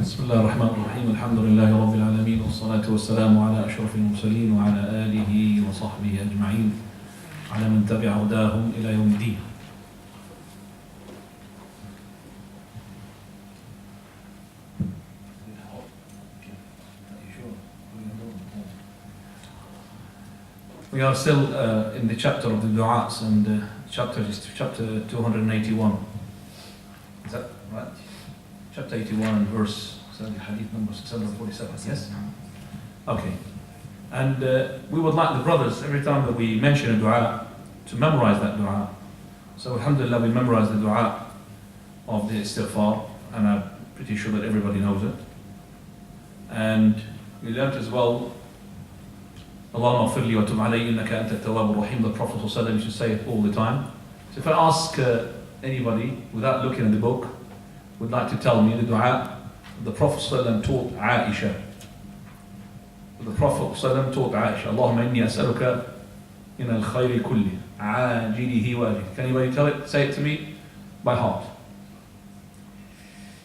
بسم الله الرحمن الرحيم الحمد لله رب العالمين والصلاة والسلام على أشرف المرسلين وعلى آله وصحبه أجمعين على من تبع هداهم إلى يوم الدين. We are still in the chapter of the du'as, and chapter is chapter 281. Is that right? Chapter 81 verse hadith number 647. Yes? Okay. And we would like the brothers, every time that we mention a dua, to memorize that dua. So alhamdulillah, we memorize the dua of the istighfar, and I'm pretty sure that everybody knows it. And we learned as well, Allahumma firli wa tub alayhi innaka anta at-tawwab ar-rahim. The Prophet ﷺ used to say it all the time. So if I ask anybody, without looking at the book, would like to tell me the dua the Prophet ﷺ taught Aisha. The Prophet ﷺ taught Aisha, Allahumma inni as'aluka min al-khayri kulli, ajilihi wa ajilihi. Can anybody tell it? Say it to me by heart.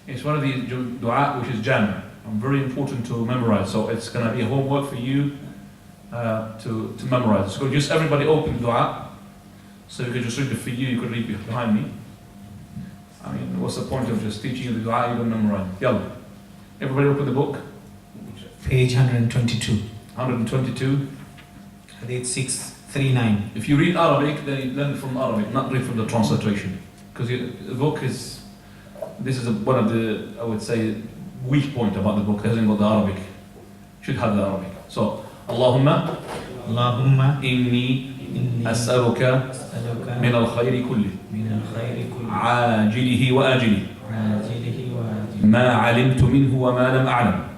It's one of these dua which is jami', and very important to memorize. So it's going to be a homework for you to memorize. So just everybody open the dua, so you can just read it for you. You could read it behind me. I mean, what's the point of just teaching you the dua? You don't memorize. Yalla. Everybody open the book. Page 122. 122. Hadith 639. If you read Arabic, then you learn from Arabic, not read from the transliteration. Because the book is, this is one of the, I would say, weak point about the book. It hasn't got the Arabic. It should have the Arabic. So, Allahumma inni as'aluka min al-khayri kulli, ajilihi wa ajilihi, ma alimtu minhu wa ma lam a'lam,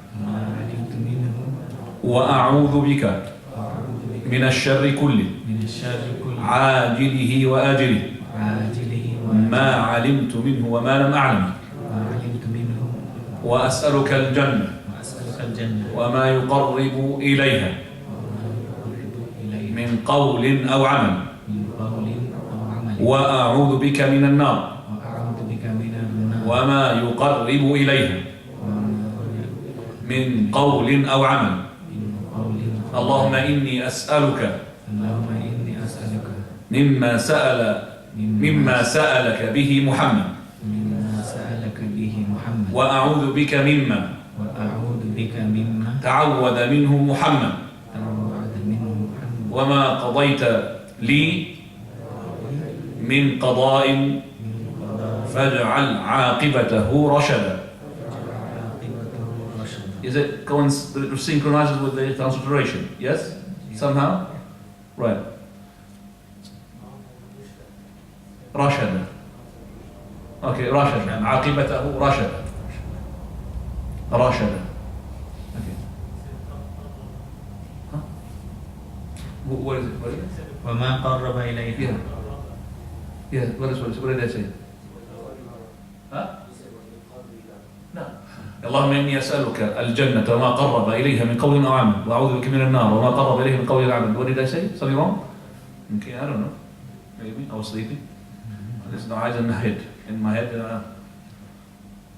wa a'udhu bika min al-sharri kulli, ajilihi wa ajilihi, ma alimtu minhu wa ma lam a'lam, wa as'aluka al-jannah وما يقرب إليها من قول أو عمل وأعوذ بك من النار وما يقرب إليها من قول أو عمل اللهم إني أسألك مما سألك به محمد وأعوذ بك مما تعوذ منه محمد وما قضيت لي من قضاء فاجعل عاقبته رشدا. Is it synchronizes with the transliteration? Yes? Somehow? Right. رشدا. Okay, رشدا. عاقبته رشدا. رشدا. Okay. Huh? What is it? What is it? وما قرب إليها. Yeah. What did I say? Huh? No. اللهم إني أسألك الجنة وما قرب إليها من قول أو عمل وأعوذ بك من النار وما قرب إليها من قول أو عمل. What did I say? Something wrong? Okay, I don't know. Maybe I was sleeping. There's no eyes in my head. In my head,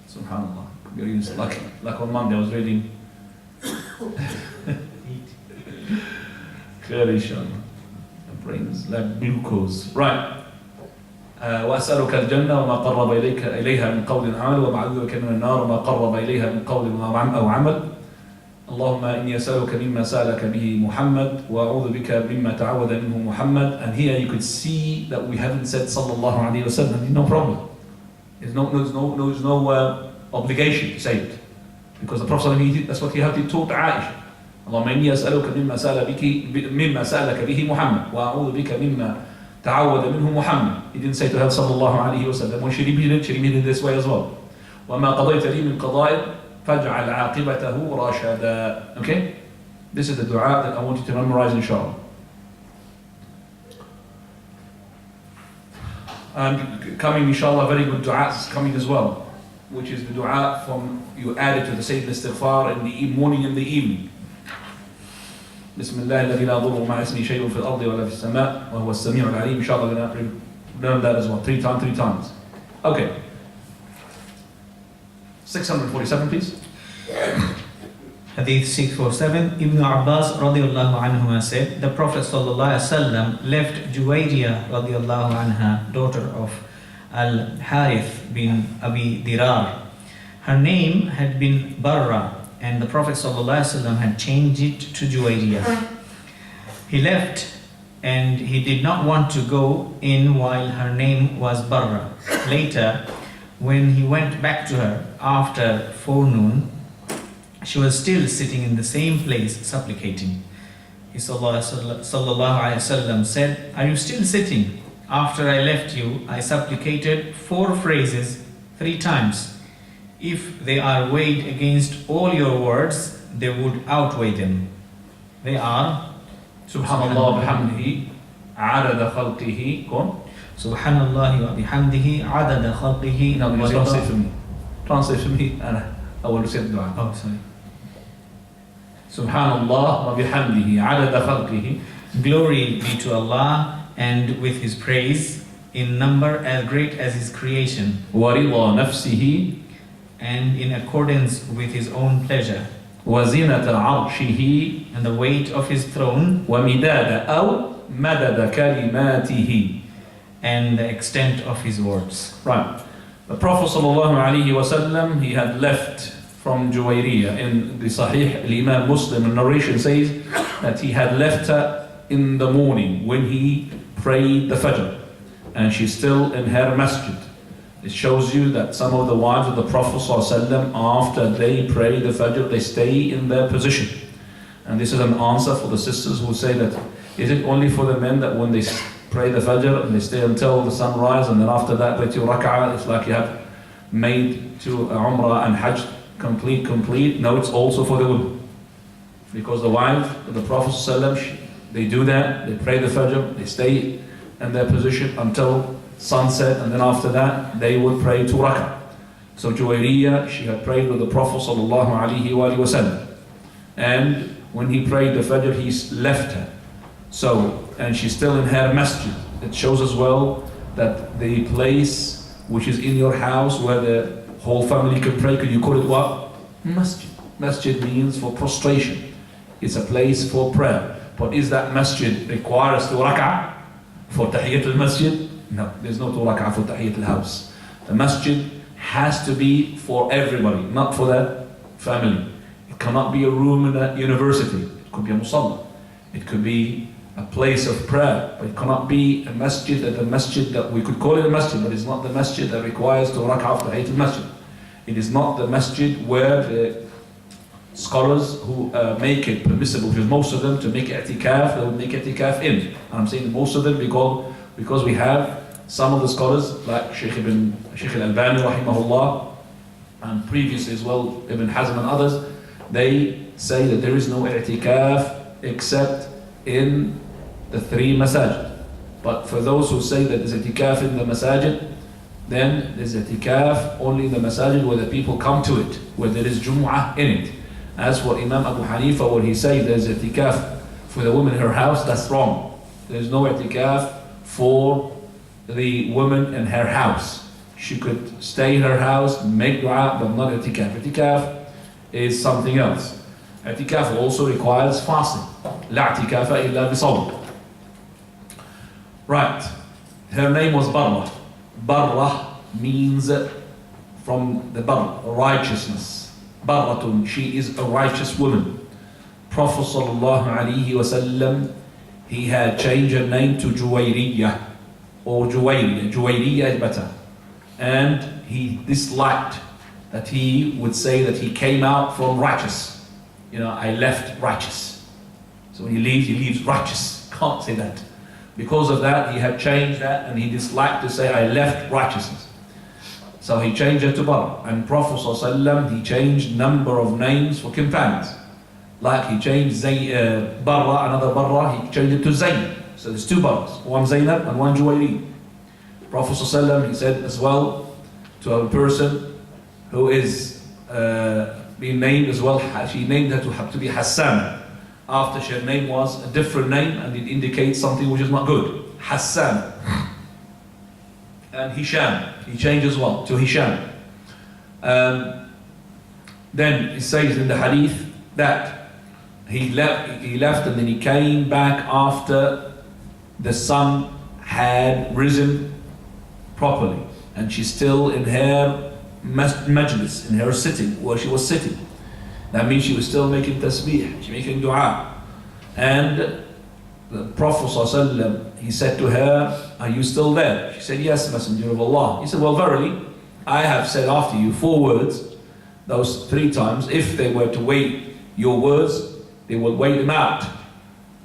subhanallah. Like on Monday I was reading clearly shown. The brain is like glucose. Right. وأسألك الجنة وما قرب إليها من قول عمل وأعوذ بك من النار وما قرب إليها من قول أو عمل اللهم إني أسألك مما سألك به محمد وأعوذ بك مما تعوذ منه محمد. And here you could see that we haven't said sallallahu alayhi wa sallam. No problem. There's no obligation to say it, because the Prophet that's what he had to taught Aisha. اللهم إني أسألك مما سألك به محمد وأعوذ بك مما تعوذ منه محمد. He didn't say to her sallallahu alayhi wa sallam. When she repeated it this way as well. وما قضيت لي من قضاء فاجعل عاقبته رشدا. Okay? This is the dua that I want you to memorize, inshallah. And coming, inshallah, very good du'as coming as well, which is the dua from, you add it to the Sayyid al-Istighfar in the morning and the evening. بسم الله الذي لا يضر مع اسمه شيء في الأرض ولا في السماء وهو السميع العليم. Inshallah, we're going to learn that as well. Three times. Okay. 647, please. Hadith 647. Ibn Abbas radiallahu anhuma said, the Prophet sallallahu alaihi wasallam left Juwayriyah radiallahu anha, daughter of Al-Harith bin Abi Dirar. Her name had been Barra, and the Prophet ﷺ had changed it to Juwayriyah. He left and he did not want to go in while her name was Barra. Later, when he went back to her after forenoon, she was still sitting in the same place supplicating. He ﷺ said, "Are you still sitting? After I left you, I supplicated 4 phrases 3 times. If they are weighed against all your words, they would outweigh them. They are Subhanallah bihamdihi adada khalqihi. Go on. Subhanallah wa bihamdihi adada khalqihi. No, just translate for me. Translate for me. I will say the dua. Oh, sorry. Subhanallah wa bihamdihi adada khalqihi. Glory be to Allah, and with His praise, in number as great as His creation, Wa rida nafsihi. and in accordance with His own pleasure, وزنة عرشه and the weight of His throne, ومداد أو مدد كلماته. and the extent of His words. Right. The Prophet ﷺ, he had left from Juwayriyah. In the Sahih, Imam Muslim, the narration says that he had left her in the morning when he prayed the Fajr, and she's still in her masjid. It shows you that some of the wives of the Prophet ﷺ, after they pray the Fajr, they stay in their position. And this is an answer for the sisters who say that, is it only for the men that when they pray the Fajr and they stay until the sunrise and then after that they do rak'ah, it's like you have made to Umrah and Hajj complete? No, it's also for the women. Because the wives of the Prophet ﷺ, they do that, they pray the Fajr, they stay in their position until sunset, and then after that they would pray 2 rak'ah. So Juwayriyah, she had prayed with the Prophet ﷺ, and when he prayed the Fajr, he left her. So, and she's still in her masjid. It shows as well that the place which is in your house where the whole family can pray, could you call it what? Masjid. Masjid means for prostration. It's a place for prayer. But is that masjid requires 2 rak'ah for tahiyyat al-masjid? No, there's no 2 rak'ah for tahiyyat al-house. The masjid has to be for everybody, not for the family. It cannot be a room in a university. It could be a musalla. It could be a place of prayer, but it cannot be a masjid that we could call it a masjid, but it's not the masjid that requires 2 rak'ah for tahiyyat al-masjid. It is not the masjid where the scholars who make it permissible, which is most of them, to make i'tikaf, they would make i'tikaf in. And I'm saying most of them because we have some of the scholars like Sheikh Al-Albani rahimahullah, and previously as well Ibn Hazm and others, they say that there is no i'tikaf except in the 3 masajid. But for those who say that there's i'tikaf in the masajid, then there's i'tikaf only in the masajid where the people come to it, where there is Jumu'ah in it. As for Imam Abu Hanifa, when he says there's i'tikaf for the woman in her house, that's wrong. There's no i'tikaf for the woman in her house. She could stay in her house, make dua, but not i'tikaf. I'tikaf is something else. I'tikaf also requires fasting. La i'tikafa illa bisawm. Right. Her name was Barra. Barra means from the bar, righteousness. Barratun, she is a righteous woman. Prophet sallallahu alaihi wasallam, he had changed her name to Juwayriyah or Juwayriyah. Juwayriyah is better. And he disliked that he would say that he came out from righteous. You know, I left righteous. So when he leaves righteous. Can't say that. Because of that, he had changed that, and he disliked to say, I left righteousness. So he changed it to Barra. And Prophet ﷺ, he changed number of names for companions. Like he changed Barra, another Barra, he changed it to Zaynab. So there's 2 Barras, one Zaynab and one Juwayri. Prophet ﷺ, he said as well to a person who is being named as well, she named her to be Hassan. After her name was a different name, and it indicates something which is not good. Hassan. And Hisham, he changed as well to Hisham. Then it says in the hadith that he left and then he came back after the sun had risen properly, and she's still in her majlis, in her sitting, where she was sitting. That means she was still making tasbih, she making dua. And the Prophet ﷺ, he said to her, are you still there? She said, yes, Messenger of Allah. He said, well, verily, I have said after you 4 words, those 3 times. If they were to wait your words, they will wait them out.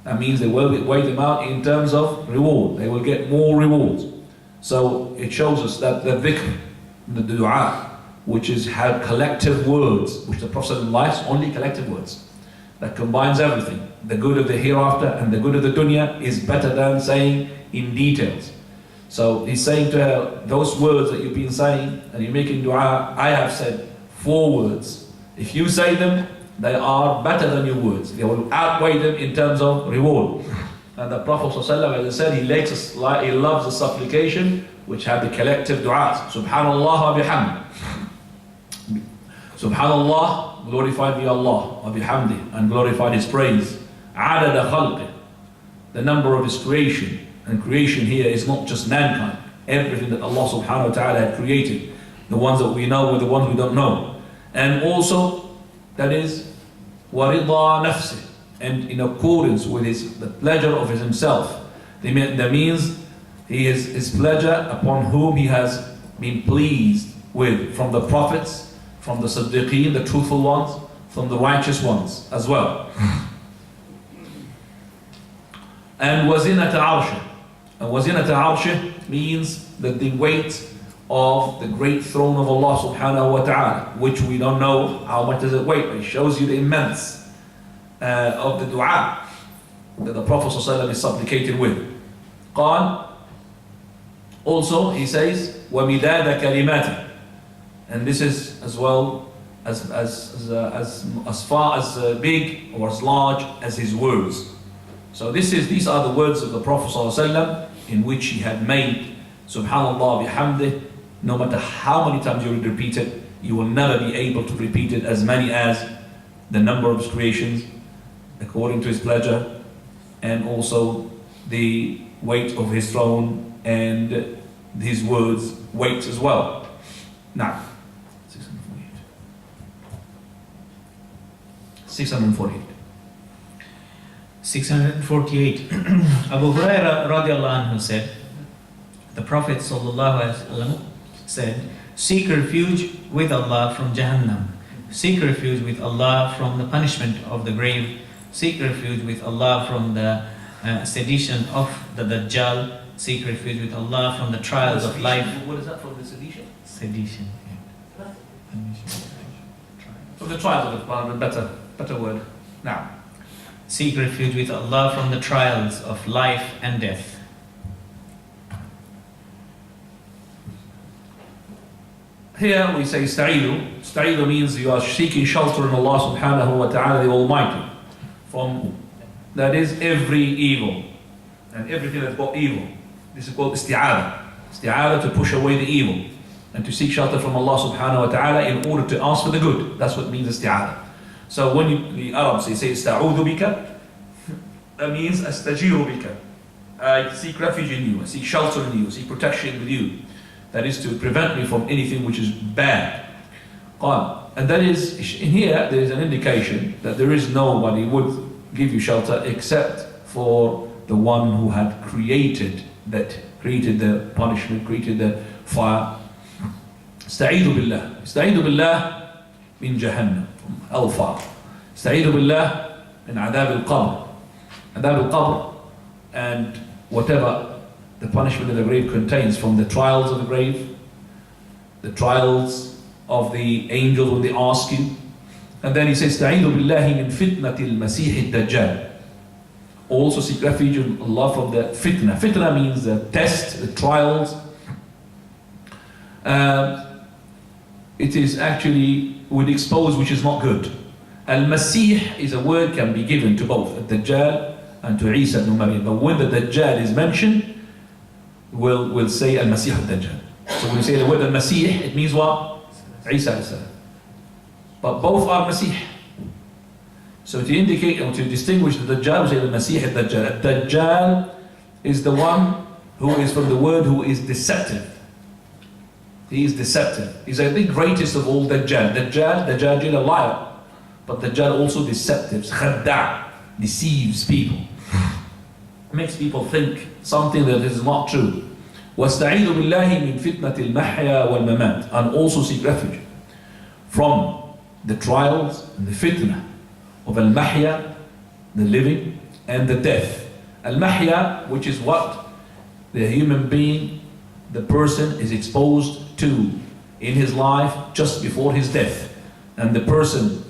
That means they will wait them out in terms of reward. They will get more rewards. So it shows us that the dhikr, the dua, which is had collective words, which the Prophet likes, only collective words, that combines everything. The good of the hereafter and the good of the dunya is better than saying in details. So he's saying to her, those words that you've been saying and you're making dua, I have said 4 words. If you say them, they are better than your words. They will outweigh them in terms of reward. And the Prophet ﷺ, as I said, he loves the supplication which have the collective du'as. Subhanallah wa bihamd. Subhanallah, glorified be Allah, wa bihamdi, and glorified His praise. Adad khalqi, the number of His creation. And creation here is not just mankind. Everything that Allah subhanahu wa ta'ala had created. The ones that we know and the ones we don't know. And also, that is, وَرِضَى نَفْسِهِ, and in accordance with the pleasure of Himself. That means His pleasure upon whom He has been pleased with, from the prophets, from the Siddiqeen, the truthful ones, from the righteous ones as well. And wazinat arshih. And wazinat arshih means that the weight of the great throne of Allah subhanahu wa ta'ala, which we don't know how much does it weigh, but it shows you the immense of the dua that the Prophet ﷺ is supplicating with. قال, also he says, وَمِدَادَ كَلِمَاتِ, and this is as well as far as big or as large as his words. So these are the words of the Prophet ﷺ in which he had made Subhanallah bihamdih. No matter how many times you would repeat it, you will never be able to repeat it as many as the number of his creations according to his pleasure, and also the weight of his throne and his words weight as well. Now, 648. 648. Abu Hurairah radiallahu anhu said, the Prophet sallallahu alaihi wasallam said, seek refuge with Allah from Jahannam, seek refuge with Allah from the punishment of the grave, seek refuge with Allah from the sedition of the Dajjal, seek refuge with Allah from the trials of life. What is that, from the sedition? Sedition. From the trials of the better word. Now, seek refuge with Allah from the trials of life and death. Here we say Sta'idu. Sta'idu means you are seeking shelter in Allah subhanahu wa ta'ala, the Almighty, from, that is, every evil and everything that's got evil. This is called isti'adah. Isti'adah, to push away the evil and to seek shelter from Allah subhanahu wa ta'ala in order to ask for the good. That's what means isti'adah. So when the Arabs say Sta'udhu bika, that means Astajiru bika. I seek refuge in you, I seek shelter in you, I seek protection with you. That is to prevent me from anything which is bad. And that is, in here there is an indication that there is nobody who would give you shelter except for the one who had created the punishment, created the fire. Sta'idhu billah. Sta'idhu billah min Jahannam, al-fire. Sta'idhu billah min Adab Al-Qabr. Adab Al-Qabr, and whatever the punishment of the grave contains, from the trials of the grave, the trials of the angels when they ask you. And then he says, Ta'idhu billahi min fitnatil masih ad-dajjal. Also seek refuge in Allah from the fitna. Fitna means the test, the trials. It is actually would expose which is not good. Al-Masih is a word can be given to both Ad-Dajjal and to Isa ibn Maryam. But when the Dajjal is mentioned, we'll say Al-Masih Ad-Dajjal. So when we say the word Al-Masih, it means what? Isa. but both are Masih. So to indicate or to distinguish the Dajjal, we say the Masih al-Dajjal. Dajjal is the one who is from the word who is deceptive. He is deceptive. He's the greatest of all Dajjal. Dajjal, a liar. But Dajjal also deceptive. Khadda', deceives people. Makes people think something that is not true. وَاسْتَعِيذُ بِاللَّهِ مِنْ فِتْنَةِ الْمَحْيَا وَالْمَمَاتِ. And also seek refuge from the trials and the fitna of al-mahya, the living, and the death. Al-mahya, which is what the human being, the person is exposed to in his life just before his death. And the person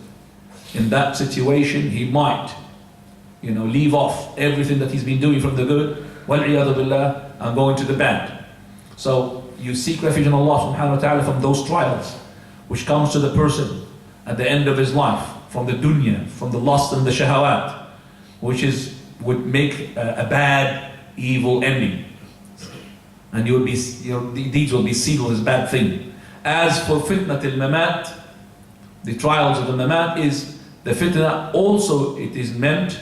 in that situation, he might, leave off everything that he's been doing from the good, wal-'iyadu billah, and go into the bad. So you seek refuge in Allah subhanahu wa ta'ala from those trials, which comes to the person at the end of his life, from the dunya, from the lust and the shahawat, which would make a bad, evil ending. And your deeds will be sealed as bad thing. As for fitnat al-mamat, the trials of the mamat is the fitna, also it is meant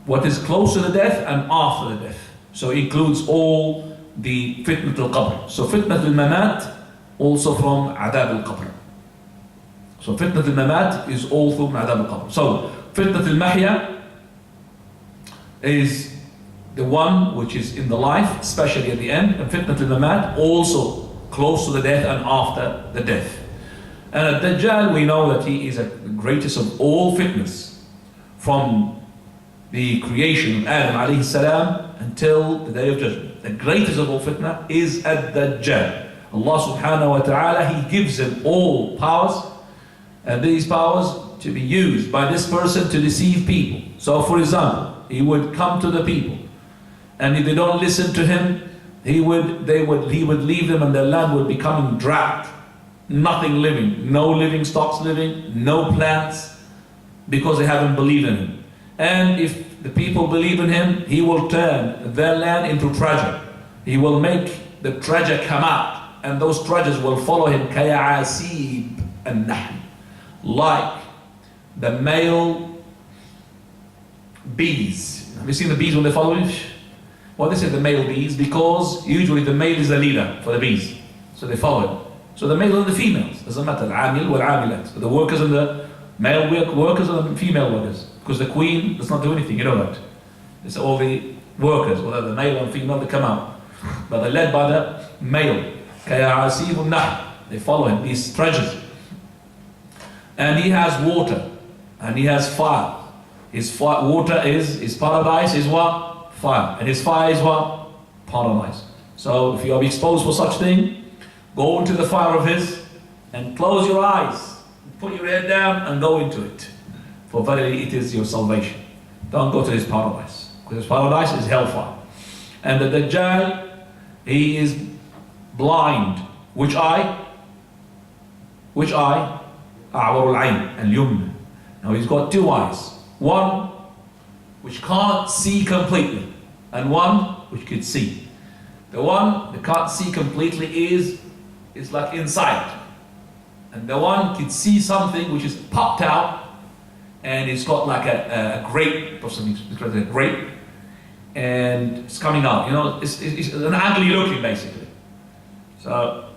what is close to the death and after the death. So it includes all the fitnat al-qabr. So fitnat al-mamat also from adab al-qabr. So fitnat al-mamat is all from adab al-qabr. So fitnat al-mahya is the one which is in the life, especially at the end, and fitnat al-mamat also close to the death and after the death. And at Dajjal, we know that he is the greatest of all fitness, from the creation of Adam alayhi salam until the day of judgment. The greatest of all fitna is at Dajjal. Allah subhanahu wa ta'ala, He gives him all powers, and these powers to be used by this person to deceive people. So for example, he would come to the people, and if they don't listen to him, he would leave them, and their land would become drought. Nothing living, no living stocks living, no plants, because they haven't believed in him. And if the people believe in him, he will turn their land into treasure. He will make the treasure come out, and those treasures will follow him. كَيَعَاسِيبْ النَّحْلِ, like the male bees. Have you seen the bees when they follow him? Well, this is the male bees, because usually the male is the leader for the bees, so they follow him. So the males and the females, doesn't matter, al-amil wal-amilat, the workers and the male workers and the female workers, because the queen does not do anything, you know that. It's all the workers, whether the male and female, they come out, but they're led by the male. They follow him, these treasures. And he has water, and he has fire. His water is his paradise, is what? Fire. And his fire is what? Paradise. So if you are exposed for such thing, go into the fire of his and close your eyes, put your head down and go into it. For verily it is your salvation. Don't go to his paradise, because his paradise is hellfire. And the Dajjal, he is blind. Which eye? Which eye? A'war al-ayn, al-yumna. Now he's got two eyes. One which can't see completely, and one which can see. The one that can't see completely is like inside, and the one can see something which is popped out, and it's got like a grape or something, a grape, and it's coming out. It's an ugly looking, basically. So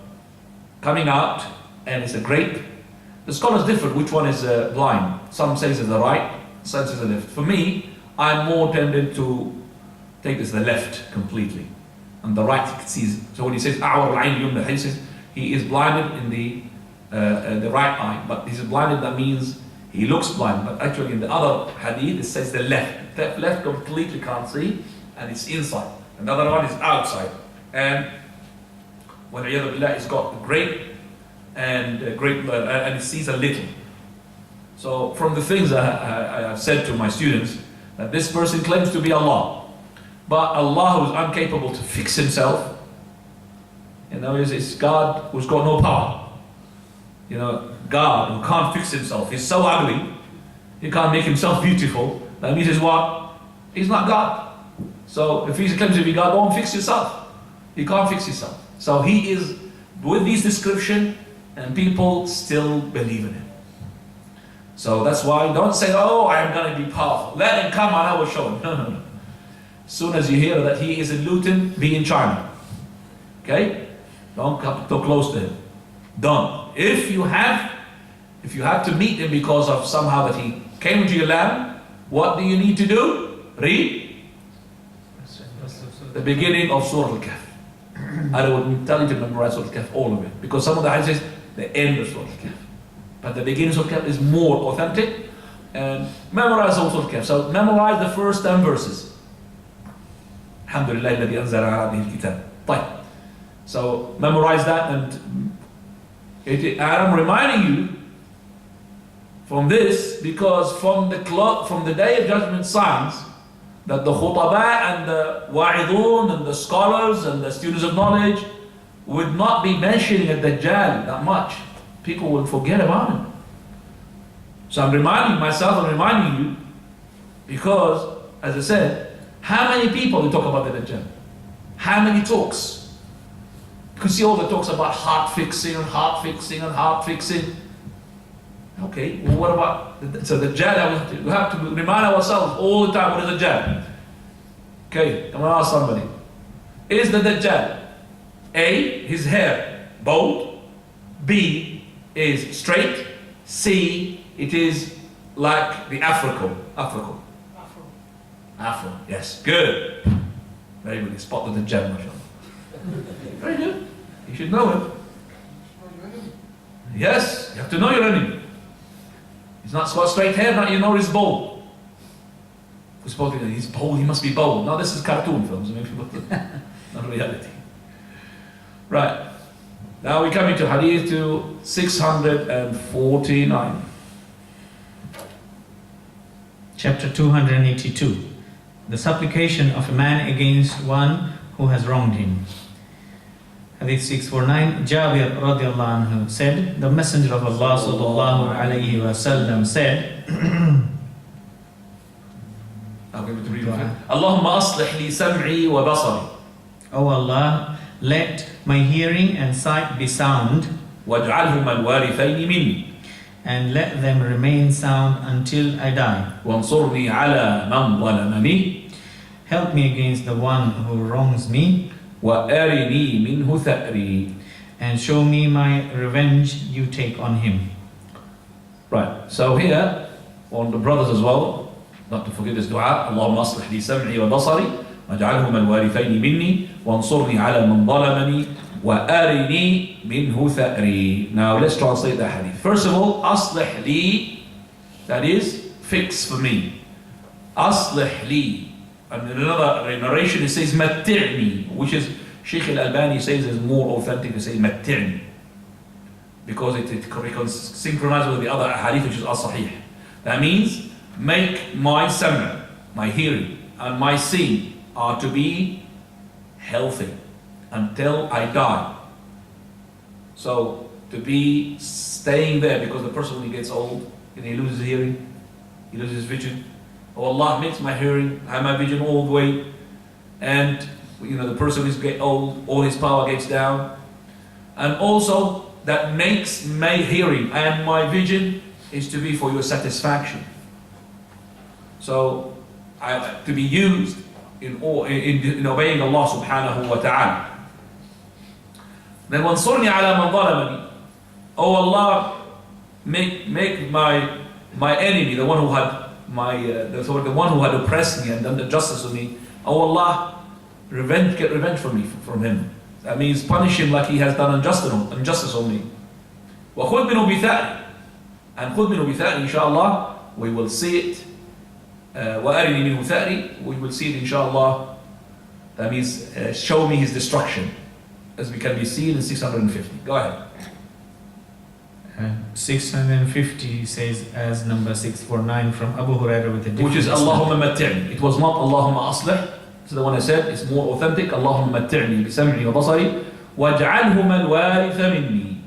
coming out, and it's a grape. The scholars differ which one is blind. Some say it's the right, some say the left. For me, I'm more tended to take this the left completely, and the right he can see. So when he says "A'war al-ayn yumna," he says he is blinded in the right eye, but he's blinded, that means he looks blind. But actually in the other hadith it says the left. The left completely can't see, and it's inside. Another one is outside. And when he's got a grape, and and he sees a little. So from the things I have said to my students, that this person claims to be Allah, but Allah who is incapable to fix himself, is God who's got no power. God who can't fix himself. He's so ugly, he can't make himself beautiful. That means what? He's not God. So if he claims to be God, don't fix yourself. He can't fix himself. So he is with this description, and people still believe in him. So that's why don't say, oh, I am going to be powerful. Let him come and I will show him. No, no, no. As soon as you hear that he is in Luton, be in China. Okay? Don't come too close to him. Don't. If you have to meet him because of somehow that he came into your land, what do you need to do? Read the beginning of Surah Al-Kahf. I would tell you to memorize Surah Al-Kahf, all of it. Because some of the hadith says the end of Surah Al-Kahf. But the beginning of Surah Al-Kahf is more authentic. And memorize Surah Al-Kahf. So memorize the first 10 verses. Alhamdulillah alladhi anzala ala abdihi al-kitab. طيب. So memorize that, and I'm reminding you from this because from the day of judgment signs that the khutaba and the wa'idun and the scholars and the students of knowledge would not be mentioning at Dajjal that much. People will forget about him. So I'm reminding myself and reminding you because, as I said, how many people talk about the Dajjal? How many talks? You can see all the talks about heart fixing and heart fixing and heart fixing. Okay, well what about, so the Dajjal, we have to remind ourselves all the time, what is the Dajjal? Okay, I'm going to ask somebody. Is the Dajjal, A, his hair bald, B, is straight, C, it is like the Afro, yes, good. Very good, you spotted the Dajjal, mashallah. Very good, you should know him. Yes, you have to know your enemy. He's not got straight hair, not you know he's bald. He's bold, he must be bold. No, this is cartoon films, maybe not reality. Right. Now we're coming to Hadith to 649. Chapter 282. The supplication of a man against one who has wronged him. Hadith 649. Jabir radiallahu anhu said, the Messenger of Allah sallallahu alayhi wa sallam said, Allahumma aslih li sam'i wa basari. O Allah, let my hearing and sight be sound, waj'alhuma al-warithayn minni, and let them remain sound until I die. وانصرني على من ظلمني, help me against the one who wrongs me. وأرني منه ثأري, and show me my revenge you take on him. Right, so here, on the brothers as well, not to forget this dua, اللهم أصلح لي سمعي وبصري واجعلهما الوارثين مني وانصرني على من ظلمني وأرني منه ثأري. Now let's translate the hadith. First of all, أصلح لي, that is, fix for me. أصلح لي. And in another narration it says متعني, which is Shaykh al-Albani says is more authentic to say متعني, because it synchronizes with the other hadith which is as-sahih. That means make my sam'a, my hearing and my seeing are to be healthy until I die. So to be staying there, because the person when he gets old and he loses hearing, he loses his vision. Oh Allah makes my hearing and my vision all the way, and the person is get old, all his power gets down, and also that makes my hearing and my vision is to be for your satisfaction. So to be used in obeying Allah subhanahu wa ta'ala. Then وَانْصُرْنِي عَلَى مَنْ ظَلَمَنِي, oh Allah, make my enemy, the one who had the one who had oppressed me and done the justice on me, oh Allah, get revenge from him. That means punish him like he has done injustice on me. وَخُذْ مِنْهُ بِثَأْرِ, and خُذْ مِنْهُ بِثَأْرِ, inshallah, we will see it. وَأَرِنِي مِنْهُ ثَأْرِ, we will see it inshallah. That means show me his destruction, as we can be seen in 650. Go ahead. 650 says as number 649 from Abu Hurairah with a different, which is Allahumma matti'ni. It was not Allahumma aslih. So the one I said is more authentic. Allahumma matti'ni bi sam'i wa basari waj'alhuma al-waritha minni.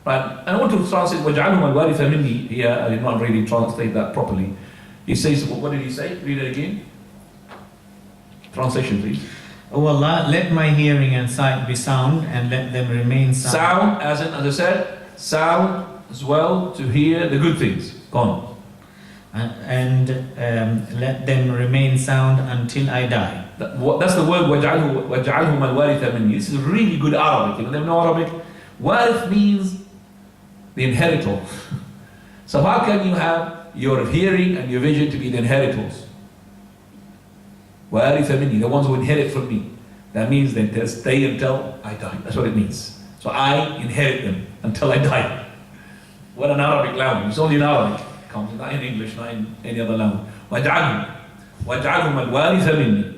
Right, and I want to translate waj'alhuma al-waritha minni here. I did not really translate that properly. He says, what did he say? Read it again. Translation, please. O Allah, let my hearing and sight be sound, and let them remain sound. Sound, as I said, sound as well to hear the good things. Go on. and let them remain sound until I die. That's the word وَاجْعَلْهُمَ الْوَارِثَ مِنِّي. This is really good Arabic. You know Arabic? Warith means the inheritor. So how can you have your hearing and your vision to be the inheritors? وَارِثَ مِنِّي, the ones who inherit from me. That means that they'll stay until I die. That's what it means. So I inherit them until I die. What an Arabic language. It's only in Arabic. It comes not in English, not in any other language. وَاجْعَلْهُمَ الْوَارِثَ مِنِّي.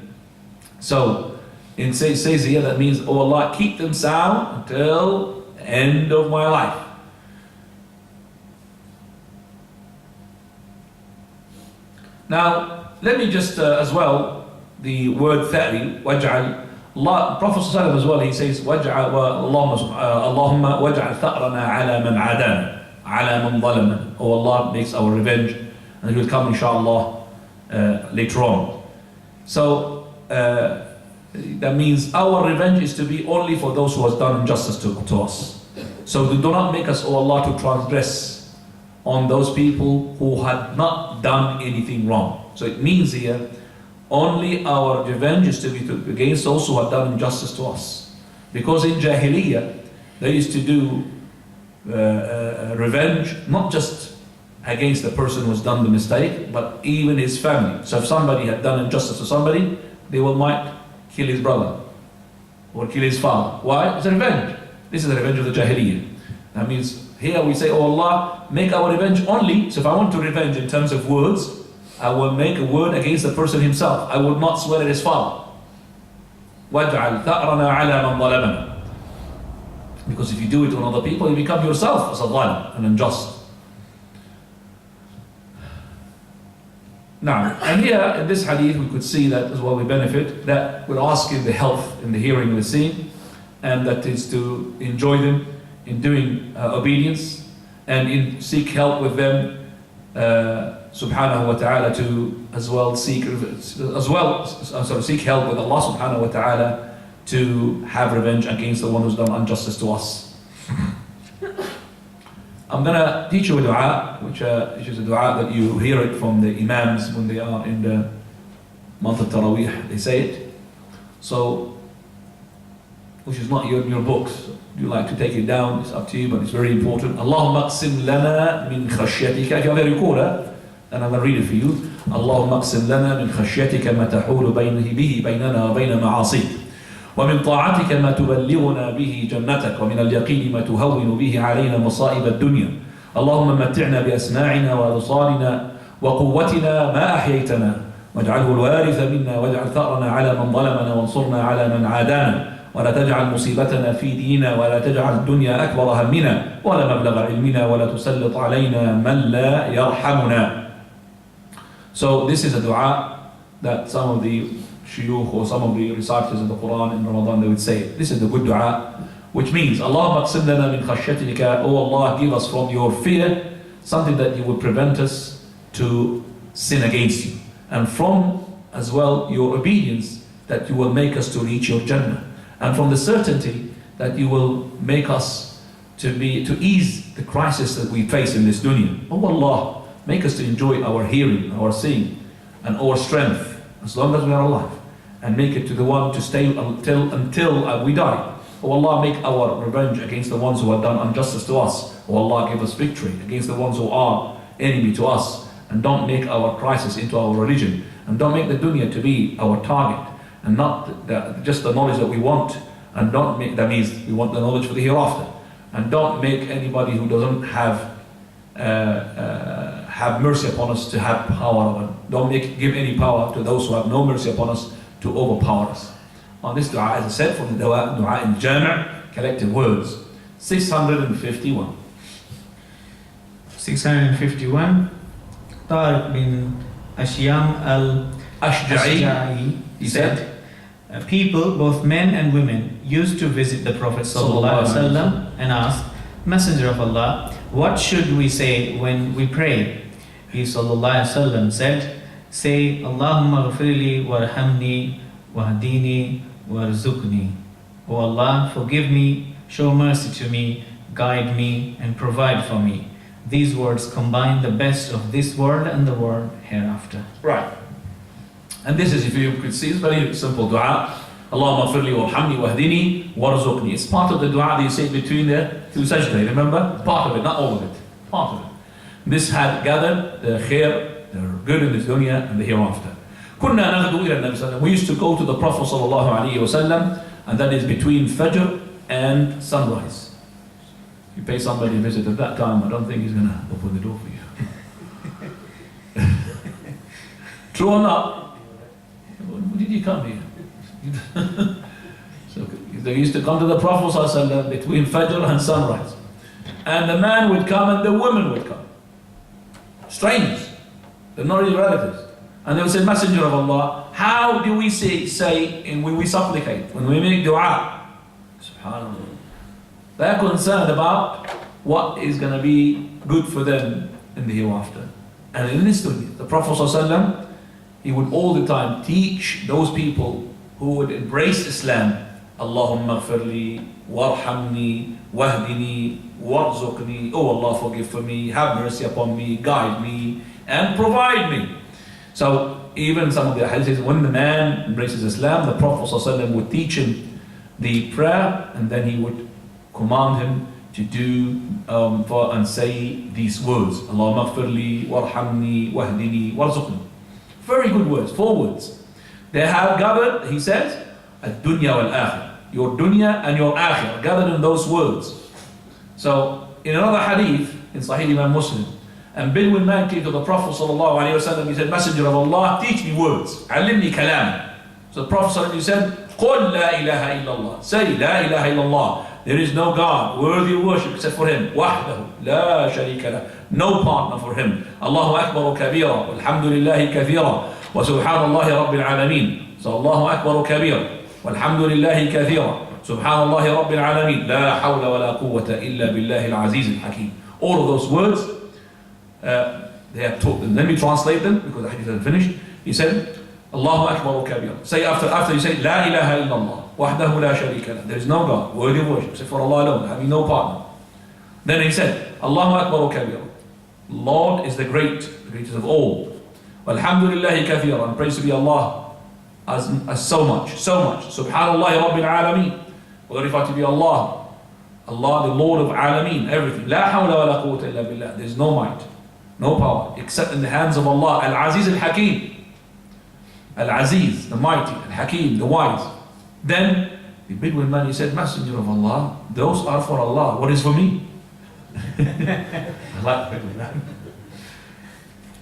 So, it says here, that means, oh Allah, keep them sound until the end of my life. Now, let me just as well, the word tha'ri, waj'al, Allah, Prophet ﷺ as well, he says, Allahumma waj'al tha'rana ala man adana, ala man zalama. Oh Allah, makes our revenge, and it will come inshallah later on. So, that means our revenge is to be only for those who has done injustice to us. So do not make us, O Allah, to transgress on those people who had not done anything wrong. So it means here, only our revenge is to be against those who have done injustice to us. Because in Jahiliyyah, they used to do revenge, not just against the person who has done the mistake, but even his family. So if somebody had done injustice to somebody, they might kill his brother or kill his father. Why? It's a revenge. This is the revenge of the Jahiliyyah. That means here we say, oh Allah, make our revenge only. So if I want to revenge in terms of words, I will make a word against the person himself. I will not swear at his father. وَاجْعَلْ ثَأْرَنَا عَلَى مَنْ ظَلَمَنَا. Because if you do it on other people, you become yourself as a zalim, an unjust. Now, and here in this hadith we could see that as well we benefit, that we're asking the health in the hearing and the seeing, and that is to enjoy them in doing obedience and in seek help with them subhanahu wa ta'ala, to as well seek help with Allah subhanahu wa ta'ala to have revenge against the one who's done injustice to us. I'm going to teach you a dua, which is a dua that you hear it from the imams when they are in the month of Taraweeh, they say it. So, which is not here in your books. You like to take it down, it's up to you, but it's very important. Allahumma aqsim lana min khashyatika. If you have a recorder, then I'm going to read it for you. Allahumma aqsim lana min khashyatika ma tahulu bihi baynana wa bayna ma'asik. ومن طاعتك ما تبلغنا به جنتك ومن اليقين ما تهون به علينا مصائب الدنيا اللهم متعنا بأسماعنا وأبصارنا وقوتنا ما أحييتنا واجعله الوارث منا واجعل ثأرنا على من ظلمنا وانصرنا على من عادانا ولا تجعل مصيبتنا في ديننا ولا تجعل الدنيا أكبر همنا ولا مبلغ علمنا ولا تسلط علينا من لا يرحمنا. So this is a dua that some of the shuyukh or some of the reciters of the Quran in Ramadan, they would say, this is the good dua, which means, Allahumma aqsim lana min khashyatika, oh Allah, give us from your fear something that you would prevent us to sin against you, and from as well your obedience that you will make us to reach your Jannah, and from the certainty that you will make us to ease the crisis that we face in this dunya. Oh Allah, make us to enjoy our hearing, our seeing, and our strength as long as we are alive, and make it to the one to stay until we die. Oh Allah, make our revenge against the ones who have done injustice to us. Oh Allah, give us victory against the ones who are enemy to us, and don't make our crisis into our religion, and don't make the dunya to be our target, and not just the knowledge that we want, and don't make, that means we want the knowledge for the hereafter, and don't make anybody who doesn't have mercy upon us to have power. Don't give any power to those who have no mercy upon us to overpower us. On this dua, as I said, from the dua in Jami', collected words, 651. 651. Tariq bin Ashyam al-Ashja'i, he said, people, both men and women, used to visit the Prophet ﷺ and ask, Messenger of Allah, what should we say when we pray? He ﷺ said, say, Allahumma ghafirli warhamni wahdini warzuqni. O Allah, forgive me, show mercy to me, guide me, and provide for me. These words combine the best of this world and the world hereafter. Right. And this is, if you could see, it's very simple dua. Allahumma firli warhamni wahdini warzuqni. It's part of the dua that you say between the two sajda. Remember? Part of it, not all of it. Part of it. This had gathered the khair, the good in this dunya and the hereafter. كنا نغدو إلى النبي صلى الله عليه وسلم. We used to go to the Prophet صلى الله عليه وسلم, and that is between Fajr and sunrise. If you pay somebody a visit at that time, I don't think he's going to open the door for you. True or not? When did you come here? So they used to come to the Prophet ﷺ between Fajr and sunrise. And the man would come and the woman would come. Strangers. They're not really relatives. And they would say, Messenger of Allah, how do we say when we supplicate, when we make dua? SubhanAllah. They're concerned about what is going to be good for them in the hereafter. And in this dunya, the Prophet ﷺ, he would all the time teach those people who would embrace Islam, Allahumma gfirli, warhamni, wahdini, warzuqni. Oh Allah, forgive for me, have mercy upon me, guide me, and provide me. So even some of the hadith says, when the man embraces Islam, the Prophet ﷺ would teach him the prayer, and then he would command him to do and say these words, Allahumma gfirli, warhamni, wahdini, warzuqni. Very good words, 4 words. They have gathered, he says, ad-dunya wal-akhir. Your dunya and your akhir, gathered in those words. So, in another hadith, in Sahih Imam Muslim, and Bedouin man came to the Prophet ﷺ, he said, Messenger of Allah, teach me words. Alimni kalam. So the Prophet ﷺ said, Qul la ilaha illallah. Say, la ilaha illallah. There is no God worthy of worship except for Him. Wahdahu, la sharika lah. No partner for Him. Allahu akbar kabira, walhamdulillahi kathira, wa subhanallahi rabbil alameen. So Allahu akbar kabira, walhamdulillahi kathira, subhanallahi rabbil alameen. La hawla wa la quwwata illa billahi al-aziz al-hakim. All of those words, they have taught them. Let me translate them because the hadith isn't finished. He said, Allahu akbar kabira. Say after you say, La ilaha illallah. Wahdahu la sharika lah. There is no God worthy of worship except for Allah alone, having no partner. Then he said, Allahu akbar kabira. Lord is the greatest of all. Walhamdulillahi kathira. And praise to be Allah as so much. Subhanallahi rabbil alameen. Glorified to be Allah. Allah, the Lord of alameen, everything. La hawla wa la quwwata illa billah. There is no might, no power, except in the hands of Allah. Al-Aziz al-Hakim. Al-Aziz, the mighty, Al-Hakim, the wise. Then the Bedouin man, he said, Messenger of Allah, those are for Allah. What is for me? I like Bedouin man.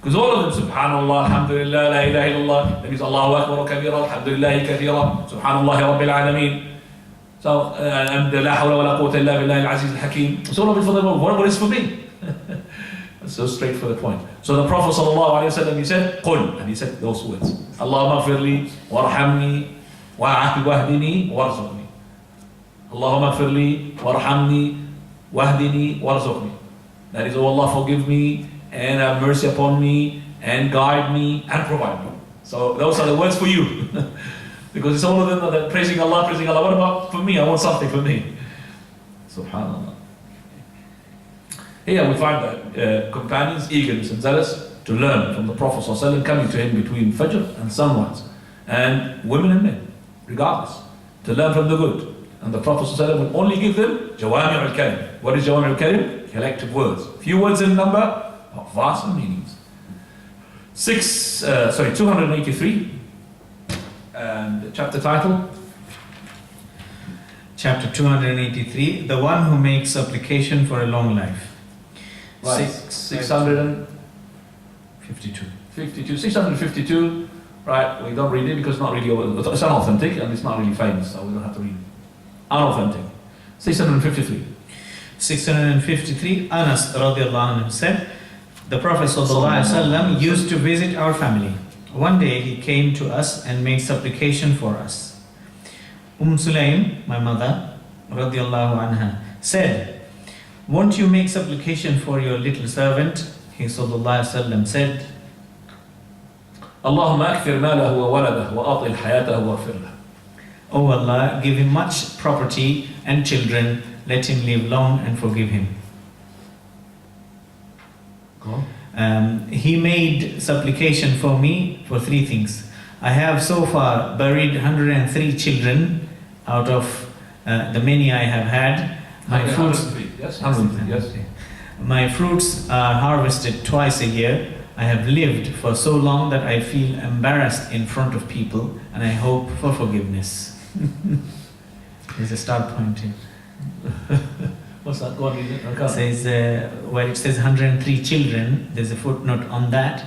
Because all of them, Subhanallah, Alhamdulillah, La ilaha illallah, that means Allahu Akbar kabira, Alhamdulillahi kathira, Subhanallah Rabbil alameen. So, and La hawla wa la quwwata illa billahi al-Aziz al-Hakim. So all of it for them, what is for me? So straight for the point. So the Prophet ﷺ, he said, Qul, and he said those words. Allahumma gfirli, warhamni, wahdini, warzuqni. Allahumma gfirli, warhamni, wahdini, warzuqni. That is, oh Allah, forgive me, and have mercy upon me, and guide me, and provide me. So those are the words for you. Because it's all of them that praising Allah, praising Allah. What about for me? I want something for me. Subhanallah. Here we find that companions eagerness and zealous to learn from the Prophet ﷺ, coming to him between Fajr and sunrise, and women and men, regardless, to learn from the good. And the Prophet ﷺ would only give them Jawami al-Kalim. What is Jawami al-Kalim? Collective words. Few words in number, but vast meanings. 283, and the chapter title? Chapter 283, the one who makes supplication for a long life. Right. 652. Right, we don't read it because it's not really, it's unauthentic and it's not really famous, so we don't have to read it. Unauthentic. 653. Anas radiallahu anhu said, the Prophet ﷺ used to visit our family. One day he came to us and made supplication for us. Sulaim, my mother, radiallahu anha, said, won't you make supplication for your little servant? He ﷺ said, Allahumma akthir malahu wa waladahu wa atil hayatahu wa aghfir lahu. O Allah, give him much property and children, let him live long and forgive him. Go on. He made supplication for me for 3 things. I have so far buried 103 children out of the many I have had. My fruits, 103, yes? 103, yes. my fruits are harvested twice a year. I have lived for so long that I feel embarrassed in front of people, and I hope for forgiveness. There's a start point here. What's that? Go on, read it. It says, where it says 103 children, there's a footnote on that.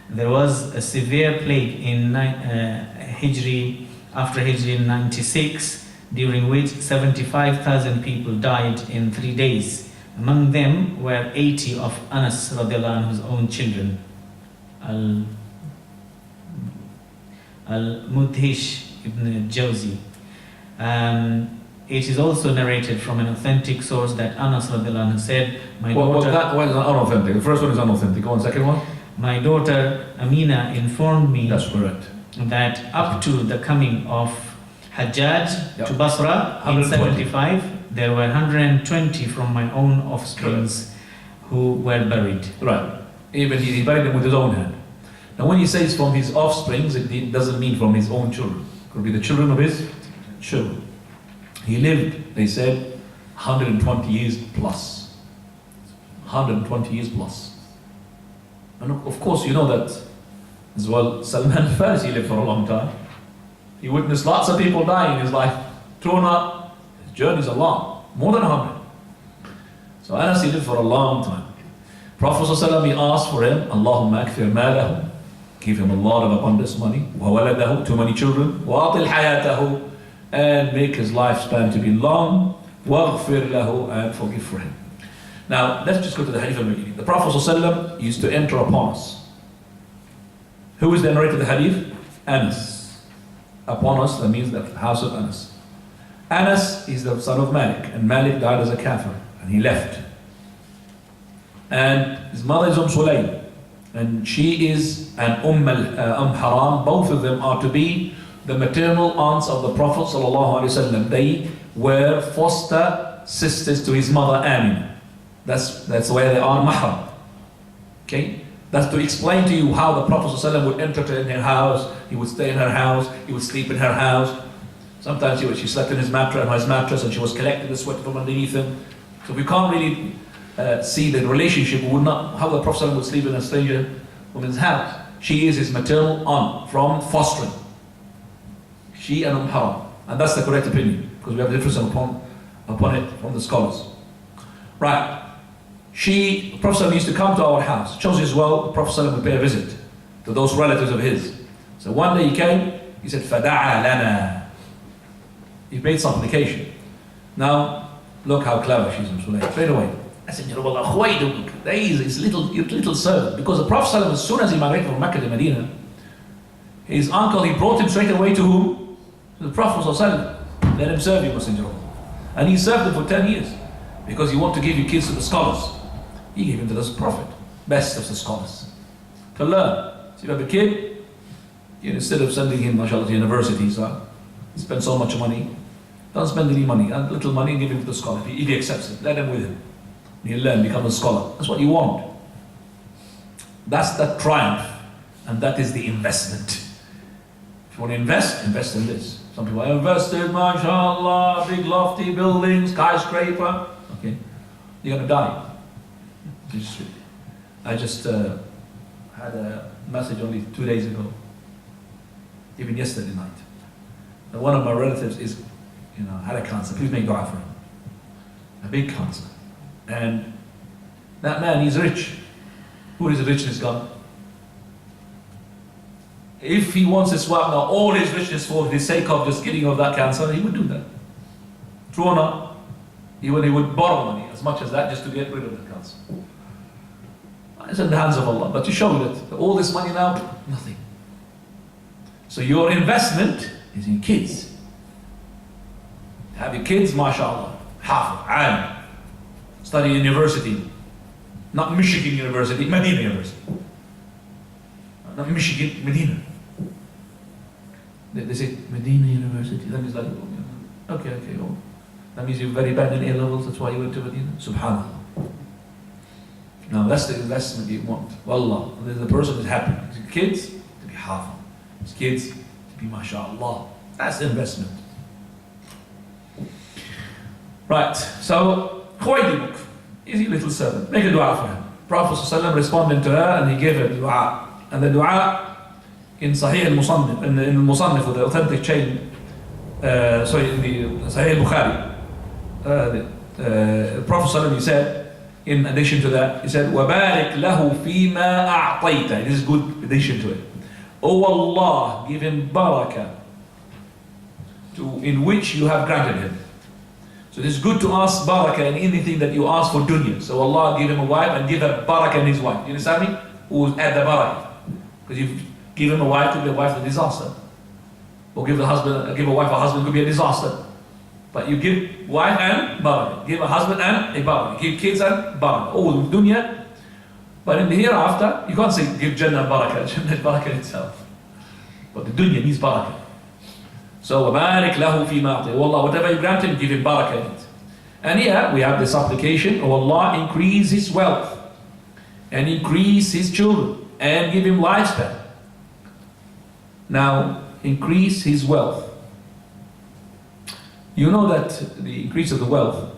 There was a severe plague in Hijri, after Hijri in 96, during which 75,000 people died in 3 days. Among them were 80 of Anas radiallahu anhu's own children. Al-Mudhish ibn Jawzi. It is also narrated from an authentic source that Anas radiallahu anhu said, my daughter... that one is unauthentic. The first one is unauthentic. Go on, second one. My daughter Amina informed me That's correct. that up to the coming of Hajjaj to Basra in 75, there were 120 from my own offsprings who were buried. Right. Even he buried them with his own hand. Now when he says from his offsprings, it doesn't mean from his own children. It could be the children of his children. He lived, they said, 120 years plus. 120 years plus. And of course, you know that as well, Salman al-Farisi lived for a long time. He witnessed lots of people dying in his life, thrown up. His journeys are long, more than 100. So Anas, he lived for a long time. Prophet ﷺ, he asked for him, Allahumma akfir malahu, give him a lot of abundance money, wa waladahu, too many children, wa atil hayatahu, and make his lifespan to be long, waghfir lahu, and forgive for him. Now, let's just go to the hadith of the beginning. The Prophet ﷺ used to enter upon us. Who is the narrator of the hadith? Anas. Upon us, that means the house of Anas. Anas is the son of Malik, and Malik died as a kafir, and he left. And his mother is Sulaym, and she is an Haram. Both of them are to be the maternal aunts of the Prophet ﷺ. They were foster sisters to his mother Amina. That's where they are mahram. Okay? That's to explain to you how the Prophet ﷺ would enter in her house, he would stay in her house, he would sleep in her house. Sometimes she slept in his mattress, and she was collecting the sweat from underneath him. So we can't really see the relationship. We would not, how the Prophet ﷺ would sleep in a stranger woman's house. She is his maternal aunt from fostering. She and Haram. And that's the correct opinion, because we have a difference upon it from the scholars. Right. The Prophet ﷺ used to come to our house. It shows as well, the Prophet ﷺ would pay a visit to those relatives of his. So one day he came, he said, فَدَعَى لَنَا. He made supplication. Now, look how clever she is. Straight away. I said, there is his little servant. Because the Prophet ﷺ, as soon as he migrated from Mecca to Medina, his uncle, he brought him straight away to whom? To the Prophet ﷺ. Let him serve you, Messenger of Allah. And he served him for 10 years. Because he wanted to give your kids to the scholars. He gave him to this Prophet, best of the scholars, to learn. So you have a kid, instead of sending him, mashallah, to university, so he spends so much money, don't spend any money, and little money, give him to the scholar. If he accepts it, let him with him. He'll learn, become a scholar. That's what you want. That's the triumph, and that is the investment. If you want to invest in this. Some people have invested, mashallah, big lofty buildings, skyscraper. Okay, you're going to die. I just had a message only 2 days ago, even yesterday night. And one of my relatives had a cancer. Please make dua for him. A big cancer. And that man, he's rich. Who is richness gone? If he wants to swap now all his richness for the sake of just getting of that cancer, he would do that. True or not? He would borrow money as much as that just to get rid of the cancer. It's in the hands of Allah. But to show that all this money now, nothing. So your investment is in kids. Have your kids, mashallah, hafiz, alim, study university. Not Michigan University, Medina University. Not Michigan, Medina. They say Medina University. Then it's like, okay. Oh. That means you're very bad in A levels, that's why you went to Medina. Subhanallah. Now that's the investment you want. Wallah, the person is happy. His kids to be hafiz. His kids to be mashallah. That's the investment. Right, so Khuwaylid, easy little servant. Make a dua for him. Prophet ﷺ responded to her and he gave her dua. And the dua in Sahih al-Musannif, in the Musannif with the authentic chain, in the Sahih al-Bukhari, the Prophet ﷺ, he said, in addition to that, he said, وَبَارِكْ لَهُ فِي مَا أَعْطَيْتَ. This is good addition to it. O Allah, give him barakah in which you have granted him. So it is good to ask barakah in anything that you ask for dunya. So Allah give him a wife and give her barakah in his wife. You understand me? Who's at the barakah? Because you give him a wife, could be a wife a disaster. Or give a wife a husband, could be a disaster. But you give wife and barakah. Give a husband and a barakah. Give kids and barakah. Oh, dunya. But in the hereafter, you can't say give Jannah and barakah. Jannah is barakah itself. But the dunya needs barakah. So, وَبَارِكْ لَهُ فِي مَا أَعْطَيْتَ. Allah, whatever you grant him, give him barakah in it. And here we have this application. Oh Allah, increase his wealth and increase his children and give him lifespan. Now, increase his wealth. You know that the increase of the wealth,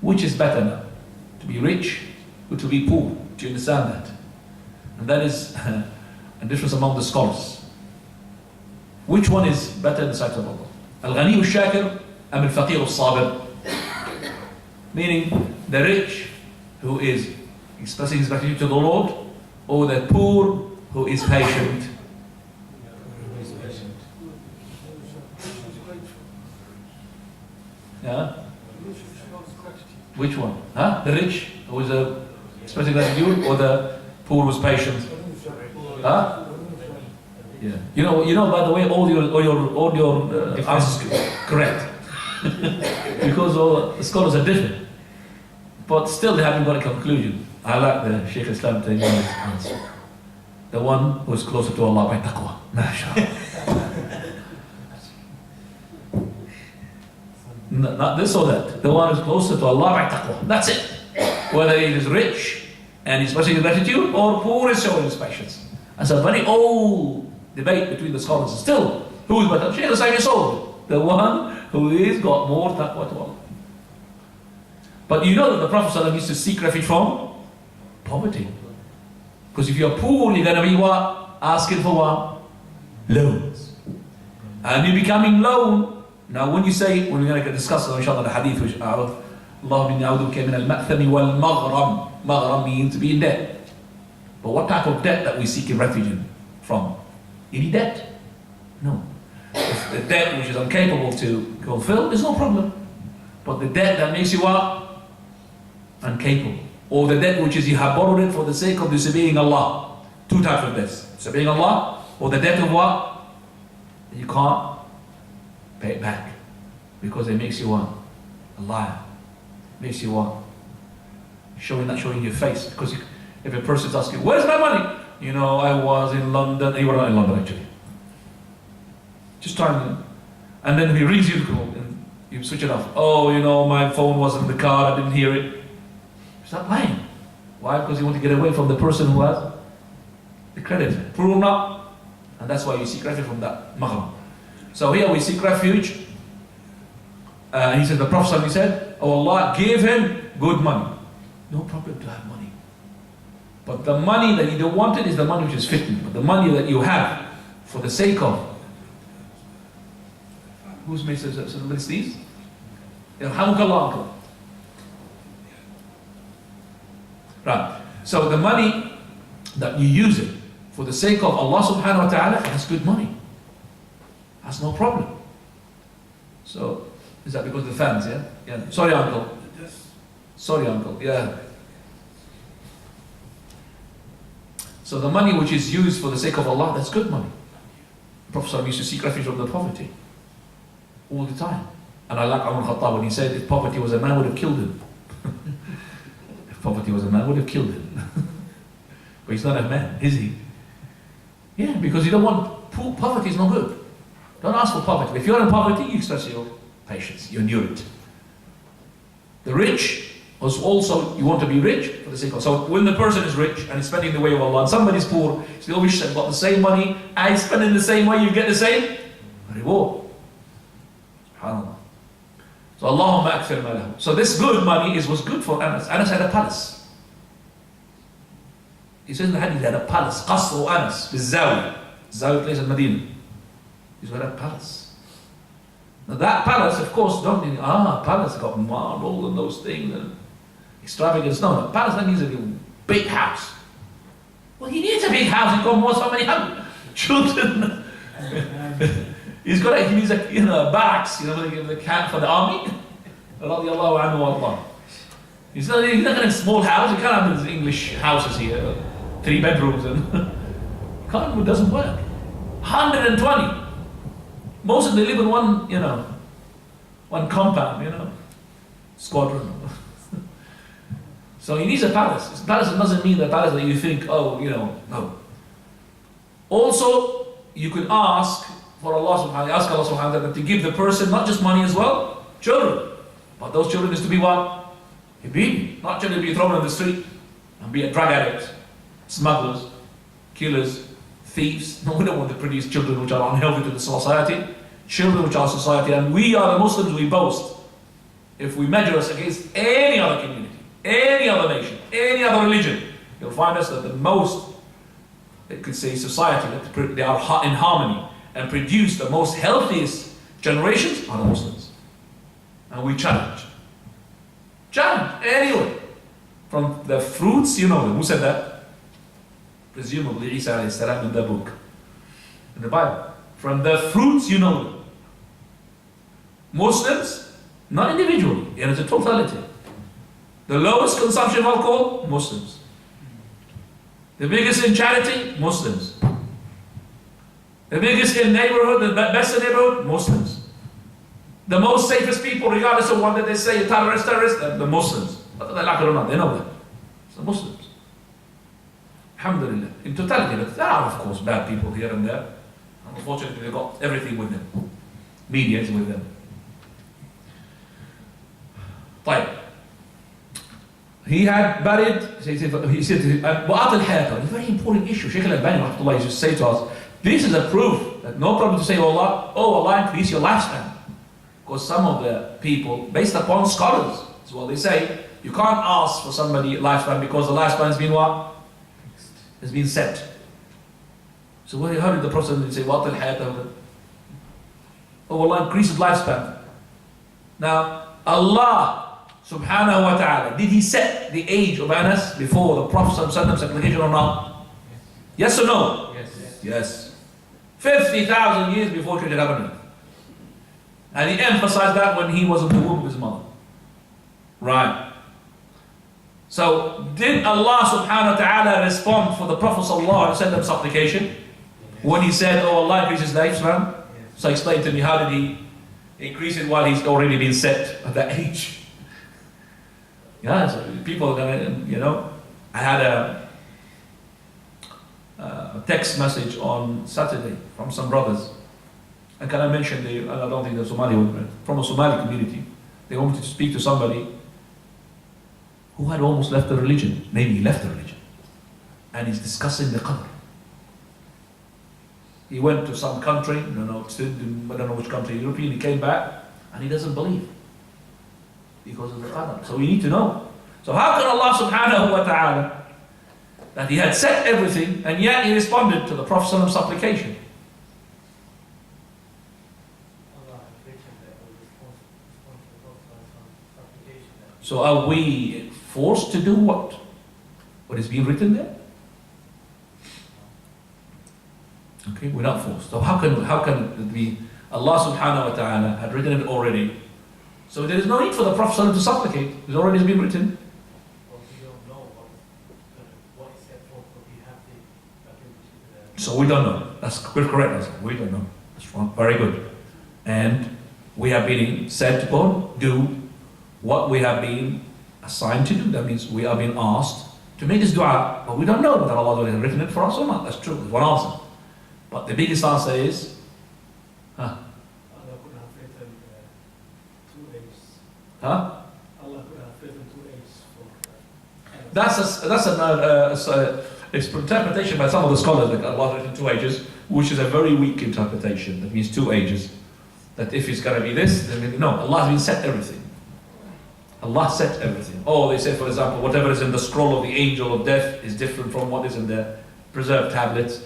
which is better now? To be rich or to be poor? Do you understand that? And that is a difference among the scholars. Which one is better in the sight of Allah? Al-Ghani al-Shakir am al-Faqir al-Sabir? Meaning the rich who is expressing his gratitude to the Lord, or the poor who is patient? Yeah? Which one? Huh? The rich who is expressing gratitude, or the poor who is patient? Huh? Yeah. You know. By the way, all your answers correct, because all the scholars are different, but still they haven't got a conclusion. I like the Shaykh Islam taking his answer. The one who is closer to Allah by taqwa. MashaAllah. Not this or that. The one who is closer to Allah by taqwa. That's it. Whether he is rich and he's expressing gratitude, or poor is showing his patience. That's a very old debate between the scholars. Still, who is better? Shaykh Islam solved it. The one who is got more taqwa to Allah. But you know that the Prophet ﷺ used to seek refuge from poverty. Because if you're poor, you're going to be what? Asking for what? Loans. And you're becoming loan. Now when you say, when we're going to discuss inshallah the hadith, which Allah min ya'uduka min al-ma'thami wal-maghram. Maghram means to be in debt. But what type of debt that we seek refuge from? Any debt? No. If the debt which is incapable to fulfill, there's no problem. But the debt that makes you what? Incapable. Or the debt which is you have borrowed it for the sake of disobeying Allah. Two types of debts. Disobeying Allah, or the debt of what? You can't pay it back. Because it makes you what? A liar. Makes you what? Not showing your face. Because if a person's asking, where's my money? You know, I was in London. You were not in London actually. Just trying. And then he rings you and you switch it off. Oh, you know, my phone was in the car. I didn't hear it. Stop lying. Why? Because you want to get away from the person who has the credit. True or not? And that's why you seek refuge from that maghram. So here we seek refuge. He said, the Prophet said, oh Allah, give him good money. No problem to have money. But the money that you don't want it is the money which is fitting. But the money that you have for the sake of. Who's made somebody sneeze? Yarhamukallah, uncle. Right. So the money that you use it for the sake of Allah subhanahu wa ta'ala, that's good money. That's no problem. So, is that because of the fans, yeah? Yeah. Sorry, uncle. Sorry, uncle. Yeah. So the money which is used for the sake of Allah, that's good money. The Prophet used to seek refuge from the poverty all the time. And I like Umar Khattab when he said, if poverty was a man, would have killed him. If poverty was a man, would have killed him. But he's not a man, is he? Yeah, because you don't want, poverty is no good. Don't ask for poverty. If you're in poverty, you express your patience, you endure it. The rich was also, you want to be rich for the sake of. So when the person is rich and is spending the way of Allah, and somebody's poor, so they always got the same money, and he's spending the same way, you get the same reward. SubhanAllah. So Allahumma akthir ma lahu. So this good money was good for Anas. Anas had a palace. He says in the hadith, he had a palace. Qasru Anas, Bizzawi. Zawi place in Medina. He's got a palace. Now that palace, of course, don't think, palace got marble and those things and extravagance. No, palace, that means a big house. Well, he needs a big house. He's got more so many children. He's needs a barracks, the camp for the army. Radiallahu anhu Allah. He's not going to have a small house. He can't have these English houses here, 3 bedrooms, and it doesn't work. 120. Most of them live in one compound, squadron. So he needs a palace. Palace doesn't mean the palace that you think, no. Also, you could ask for Allah subhanahu wa ta'ala to give the person not just money as well, children. But those children is to be what? Ibn. Not children to be thrown on the street and be a drug addict, smugglers, killers, thieves. No, we don't want to produce children which are unhealthy to the society. Children which are society, and we are the Muslims, we boast. If we measure us against any other community, any other nation, any other religion, you'll find us that the most, they could say society, that they are in harmony and produce the most healthiest generations are the Muslims. And we challenge. Anyway. From the fruits, who said that? Presumably Isa alayhi salam in the book. In the Bible. From the fruits, them. Muslims, not individually, it is a totality. The lowest consumption of alcohol, Muslims. The biggest in charity, Muslims. The biggest in neighborhood, the best in neighborhood, Muslims. The most safest people, regardless of what they say, terrorists, the Muslims. Whether they like it or not, they know that. It's the Muslims. Alhamdulillah. In totality, there are of course bad people here and there. Unfortunately, they've got everything with them. Media is with them. طيب. He had buried, he said, وَأَعْطِ الْحَيَاةَ. A very important issue. Shaykh al-Albani rahmatullah used to say to us, this is a proof that no problem to say, Allah increase your lifespan. Because some of the people, based upon scholars, is what they say, you can't ask for somebody lifespan because the lifespan has been what? Has been set. So how did the Prophet say, وَأَعْطِ الْحَيَاةَ? Allah increase his lifespan. Now, Allah subhanahu wa ta'ala, did he set the age of Anas before the Prophet's application or not? Yes or no? Yes. 50,000 years before Creation happened. And he emphasized that when he was in the womb of his mother. Right. So, did Allah subhanahu wa ta'ala respond for the Prophet sallallahu alaihi wasallam's supplication? When he said, Allah increase his lifespan? So explain to me, how did he increase it while he's already been set at that age? Yeah, so people, I had a text message on Saturday from some brothers. And can I mention, I don't think they're Somali, from a Somali community. They wanted to speak to somebody who had almost left the religion. Maybe he left the religion. And he's discussing the Qadr. He went to some country, I don't know which country, European, he came back, and he doesn't believe. Because of the Qadr. So we need to know. So how can Allah subhanahu wa ta'ala, that he had set everything, and yet he responded to the Prophet's supplication? So are we forced to do what? What is being written there? Okay, we're not forced. So how can it be Allah subhanahu wa ta'ala had written it already? So there is no need for the Prophet to supplicate. It's already been written. Well, we don't know what is set forth, but we have the So we don't know. That's correct. We don't know. That's wrong. Very good. And we have been said to go do what we have been assigned to do. That means we are being asked to make this dua, but we don't know whether Allah has written it for us or not. That's true. There's one answer. But the biggest answer is, Allah could have written 2 days. huh? Allah could different two ages for That's an interpretation by some of the scholars that Allah written 2 ages, which is a very weak interpretation. That means 2 ages. That if it's going to be this, then no, Allah has been set everything. Allah set everything. Oh, they say, for example, whatever is in the scroll of the angel of death is different from what is in the preserved tablets.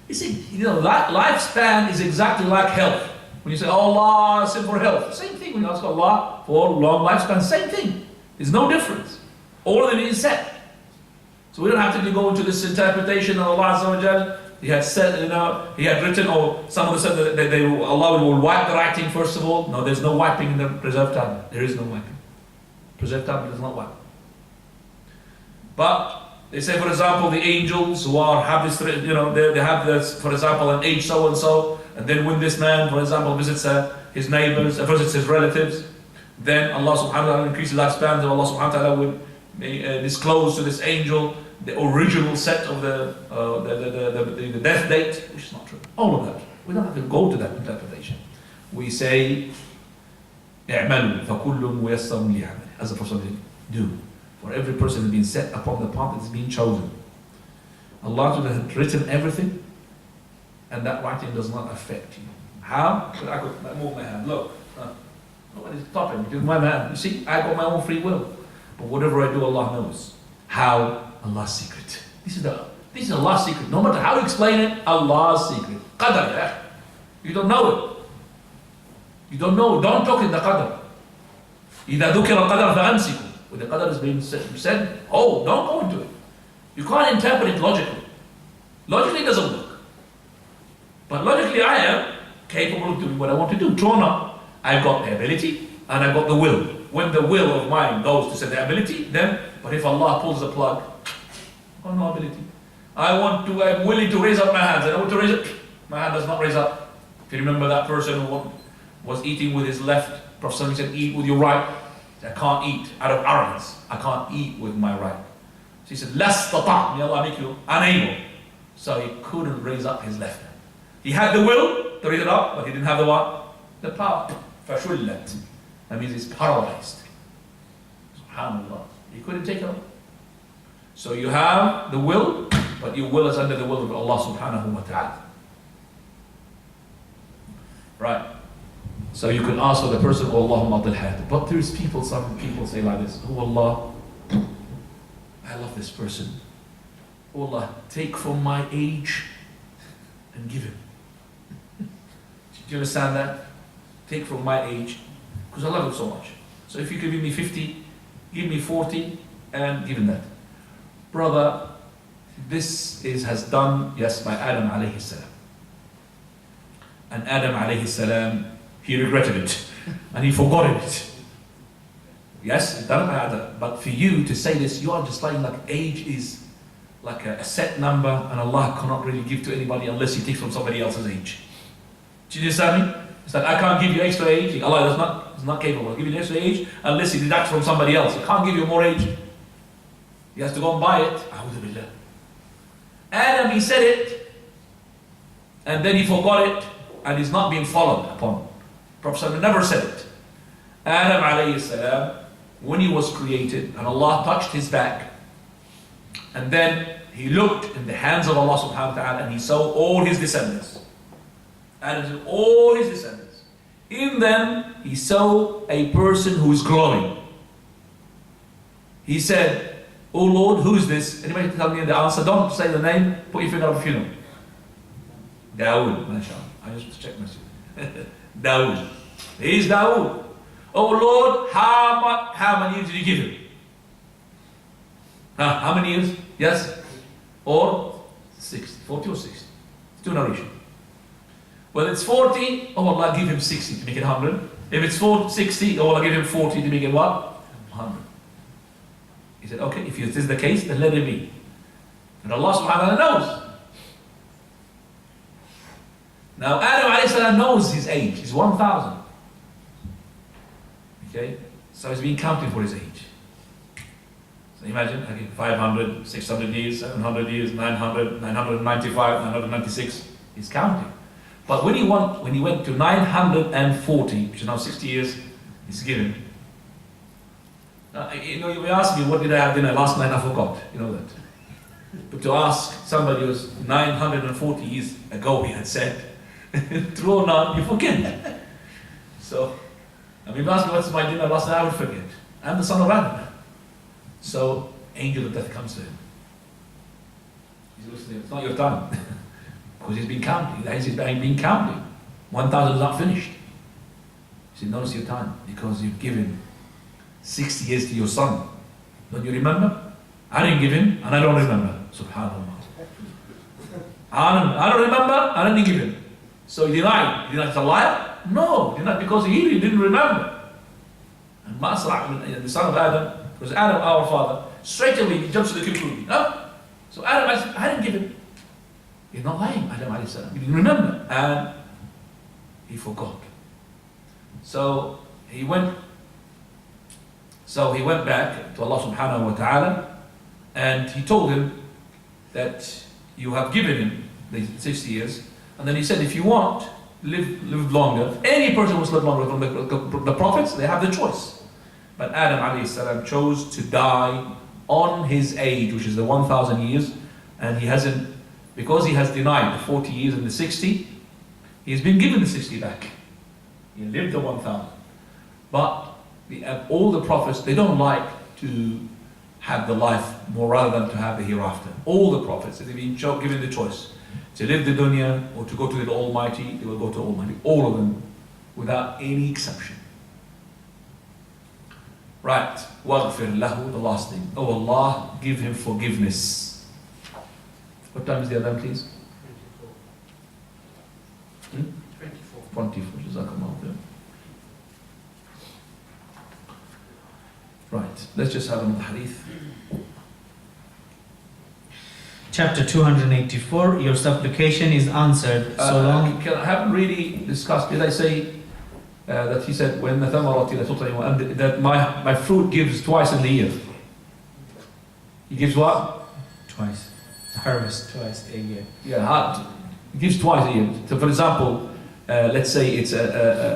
You see, that lifespan is exactly like health. When you say, oh, Allah said for health, same thing. When you ask Allah for long lifespan, same thing. There's no difference. All of them is set. So we don't have to go into this interpretation of Allah Azza wa Jal. He had said, He had written, or someone said that Allah will wipe the writing first of all. No, there's no wiping in the preserved tablet. There is no wiping. Preserved tablet does not wipe. But they say, for example, the angels who have this, they have this, for example, an age so and so, and then when this man, for example, visits his neighbors, visits his relatives, then Allah Subhanahu wa Taala increases lifespan. And Allah Subhanahu wa Taala will disclose to this angel the original set of the death date, which is not true. All of that. We don't have to go to that interpretation. We say, اعملوا فكل ميسر لعمله. As the Prophet do. For every person has been set upon the path that is being chosen. Allah has written everything, and that writing does not affect you. How? I could move my hand. Look. Nobody's stopping me. My hand. You see, I got my own free will. But whatever I do, Allah knows. How? Allah's secret. This is Allah's secret. No matter how you explain it, Allah's secret. Qadar, yeah. You don't know it. You don't know. Don't talk in the qadar. إِذَا ذُكِرَ الْقَدَرَ فَأَمْسِكُوا. When the qadar is being said, don't go into it. You can't interpret it logically. Logically it doesn't work. But logically I am capable of doing what I want to do. Drawn up. I've got the ability and I've got the will. When the will of mine goes to set the ability, then, but if Allah pulls the plug, I've got no ability. I'm willing to raise up my hands. I want to raise it. My hand does not raise up. If you remember that person who was eating with his left, Prophet said, eat with your right. I can't eat out of arrogance. I can't eat with my right. So he said, Lastata, may Allah make you unable. So he couldn't raise up his left hand. He had the will to raise it up, but he didn't have the what? The power. Fashullat. That means he's paralyzed. SubhanAllah. He couldn't take it up. So you have the will, but your will is under the will of Allah subhanahu wa ta'ala. Right. So you can ask for the person, oh Allahumma adil hayat. But there's some people say like this, oh Allah, I love this person. Oh Allah, take from my age and give him. Do you understand that? Take from my age, because I love him so much. So if you can give me 50, give me 40, and give him that. Brother, this has done, yes, by Adam alayhi salam. And Adam alayhi salam, he regretted it and he forgot it. Yes, it's done by Adam. But for you to say this, you are just like age is like a set number, and Allah cannot really give to anybody unless He takes from somebody else's age. Do you understand me? It's like I can't give you extra age. Allah is not capable of giving you extra age unless He deducts from somebody else. He can't give you more age. He has to go and buy it. A'udhu billah. Adam, he said it, and then he forgot it, and he's not being followed upon. Prophet never said it. Adam alayhi salam, when he was created, and Allah touched his back, and then he looked in the hands of Allah subhanahu wa ta'ala, and he saw all his descendants. Adam said, all his descendants. In them, he saw a person who is glowing. He said, oh Lord, who is this? Anybody can tell me the answer? Don't say the name, put your finger up if you know. Dawood, mashallah. I just checked myself. Dawood. He's Dawood. Oh Lord, how many years did you give him? How many years? Yes? Or 60, 40 or 60. It's two narration. Well, it's 40, oh Allah, give him 60 to make it 100. If it's 60, oh Allah, give him 40 to make it what? 100. He said, okay, if this is the case, then let it be. And Allah subhanahu wa ta'ala knows. Now Adam alayhi salam knows his age. He's 1,000. Okay? So he's being counted for his age. So imagine, okay, 500, 600 years, 700 years, 900, 995, 996. He's counting. But when he went to 940, which is now 60 years, he's given. You asked me what did I have dinner last night, I forgot. You know that. But to ask somebody who was 940 years ago, he had said, true or not, you forget. So, if you ask me what's my dinner last night, I would forget. I'm the son of Adam. So, angel of death comes to him. He's listening, it's not your time. Because he's been counting. He's been counting. 1,000 is not finished. He said, notice your time, because you've given 60 years to your son. Don't you remember? I didn't give him, and I don't remember. Subhanallah. I don't remember, and I didn't give him. So he denied. He denied it's a liar? No, denied because he didn't remember. And Masra, the son of Adam, was Adam our father, straight away he jumps to the conclusion. No? So Adam, I didn't give him. He's not lying, Adam alayhi salam. He didn't remember, and he forgot. So he went back to Allah subhanahu wa ta'ala, and he told him that you have given him the 60 years, and then he said, if you want, live longer. Any person who's lived longer from the prophets, they have the choice. But Adam alayhi salam chose to die on his age, which is the 1,000 years, and he hasn't, because he has denied the 40 years and the 60, he's been given the 60 back. He lived the 1,000. But all the prophets, they don't like to have the life more rather than to have the hereafter. All the prophets, they've been given the choice to live the dunya or to go to the Almighty, they will go to Almighty. All of them, without any exception. Right, وَاغْفِرْ لَهُ, the last thing. Oh Allah, give him forgiveness. What time is the Adhan, please? 24. 24, Jazakallah khair. Right, let's just have another hadith. Chapter 284, your supplication is answered so long. I haven't really discussed, did I say that he said, when that my fruit gives twice in the year? He gives what? Twice. Harvest twice a year. Yeah, he gives twice a year. So for example, let's say it's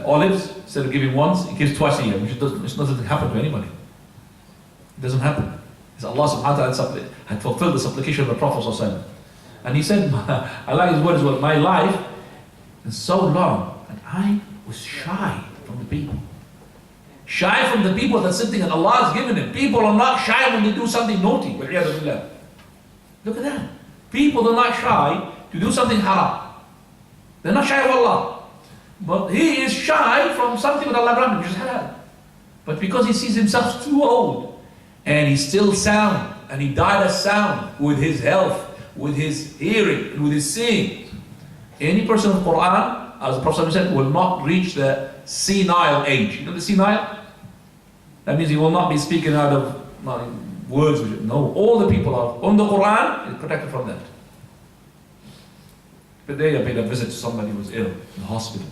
olives, instead of giving once, he gives twice a year, which doesn't happen to anybody. It doesn't happen. It's Allah subhanahu wa ta'ala had fulfilled the supplication of the Prophet sallallahu alaihi wasallam. And he said, I like his words as well, my life is so long, and I was shy from the people. Shy from the people that's sitting and Allah has given him. People are not shy when they do something naughty. Look at that. People are not shy to do something haram. They're not shy of Allah. But he is shy from something that Allah granted, which is halal. But because he sees himself too old, and he's still sound, and he died as sound with his health, with his hearing, and with his seeing. Any person of Quran, as the Prophet said, will not reach the senile age. You know the senile? That means he will not be speaking out of words. No, all the people are on the Quran is protected from that. But they paid a visit to somebody who was ill in the hospital.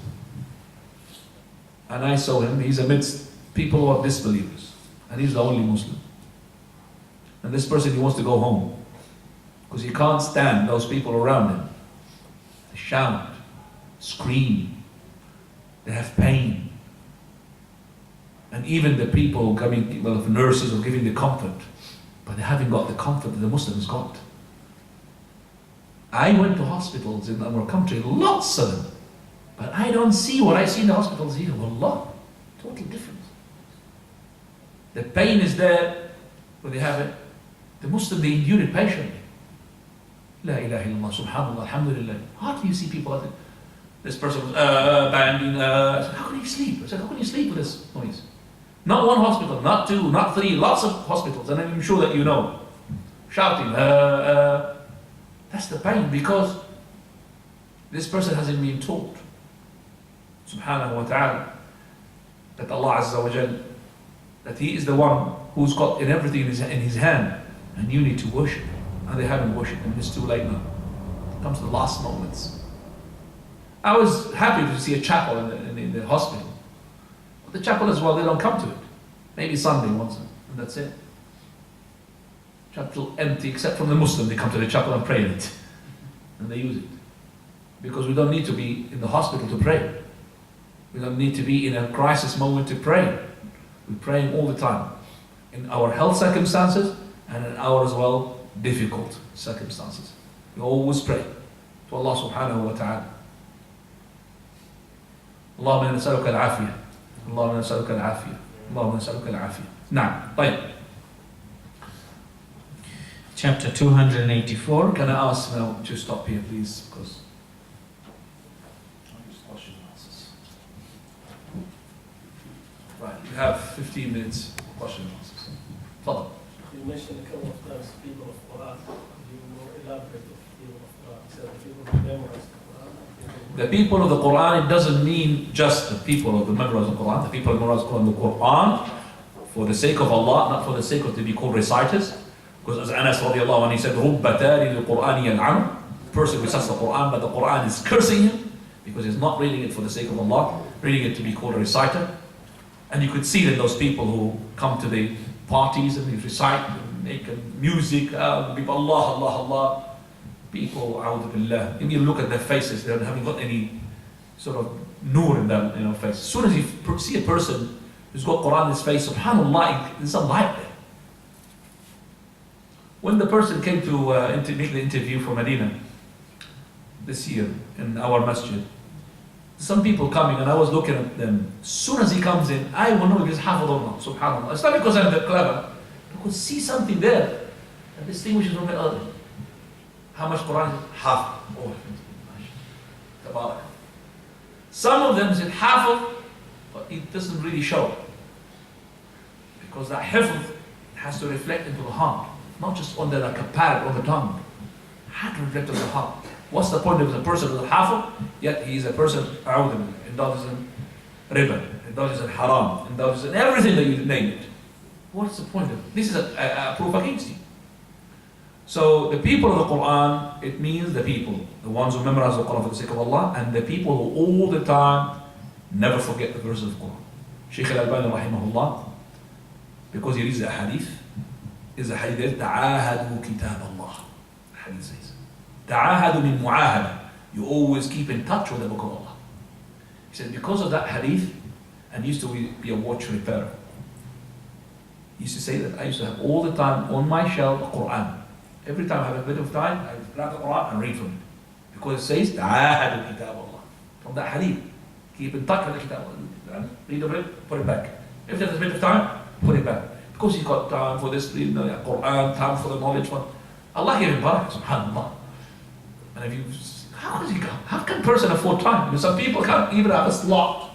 And I saw him, he's amidst people who are disbelievers. And he's the only Muslim. And this person, he wants to go home. Because he can't stand those people around him. They shout, scream, they have pain. And even the people coming, well, the nurses are giving the comfort. But they haven't got the comfort that the Muslims got. I went to hospitals in our country, lots of them. But I don't see what I see in the hospitals here. Wallah, totally different. The pain is there, but they have it. The Muslim, they endure it patiently. La ilaha illallah, subhanallah, alhamdulillah. Hardly you see people like that. This person was banging. I said, how can you sleep? I said, how can you sleep with this noise? Not one hospital, not two, not three, lots of hospitals, and I'm sure that you know. Shouting, that's the pain, because this person hasn't been taught, subhanahu wa ta'ala, that Allah Azza wa Jal, that He is the one who's got everything in his hand, and you need to worship, and they haven't worshipped, and it's too late now. It comes to the last moments. I was happy to see a chapel in the hospital. But the chapel as well, they don't come to it. Maybe Sunday once, and that's it. Chapel empty, except from the Muslim, they come to the chapel and pray in it. And they use it. Because we don't need to be in the hospital to pray. We don't need to be in a crisis moment to pray. We're praying all the time. in our health circumstances and in our as well difficult circumstances. We always pray to Allah subhanahu wa ta'ala. اللهم إنا نسألك العافية اللهم إنا نسألك العافية اللهم إنا نسألك العافية. نعم. طيب. Chapter 284. Can I ask now to stop here, please? Because I'll just wash your glasses. Right, you have 15 minutes. Wash your glasses. Follow. You mentioned a couple of times people of Quran. You more elaborate of people of Quran. So the people who memorize the Quran. The people of the Quran, it doesn't mean just the people of the memorize the Quran. The people who memorize the Quran for the sake of Allah, not for the sake of to be called reciters. Because as Anas radiallahu anhu, he said, رُبَّ تَارِ لِلْقُرْآنِ يَلْعَنُ. The person recites the Quran, but the Quran is cursing him because he's not reading it for the sake of Allah, reading it to be called a reciter. And you could see that those people who come to the parties and they recite and make music, people Allah, Allah, Allah. People, a'udhu billah, and you look at their faces, they haven't got any sort of nur in their face. As soon as you see a person who's got Quran in his face, subhanAllah, there's a light there. When the person came to make the interview for Medina this year in our masjid, some people coming and I was looking at them. As soon as he comes in, I will know if he's hafid or not, subhanAllah. It's not because I'm that clever. I could see something there that distinguishes from the other. How much Quran is it? Half. Oh, Tabarak. Some of them is it half, but it doesn't really show. Because that hifz has to reflect into the heart. Not just on the like a pad on the tongue. Had to reflect on the heart. What's the point of the person who's a hafiz, yet he is a person indulges in riba, indulges in haram, indulges in everything that you name it. What's the point of it? This is a proof against you. So the people of the Quran, it means the people, the ones who memorize the Quran for the sake of Allah, and the people who all the time never forget the verses of the Quran. Shaykh al-Albani rahimahullah, because he reads the hadith, is the hadith, تعاهدوا كتاب الله. The hadith says, تعاهدوا من معاهدة. You always keep in touch with the book of Allah. He said, because of that hadith, and used to be a watch repairer. He used to say that I used to have all the time on my shelf a Quran. Every time I have a bit of time, I grab the Quran and read from it. Because it says, تعاهدوا كتاب الله. From that hadith. Keep in touch with the kitab. Read of it, put it back. If there's a bit of time, put it back. Because he's got time for this, Quran, time for the knowledge one. Allah gave him barakah, subhanAllah. And if you, how does he go? How can a person afford time? Because some people can't even have a slot.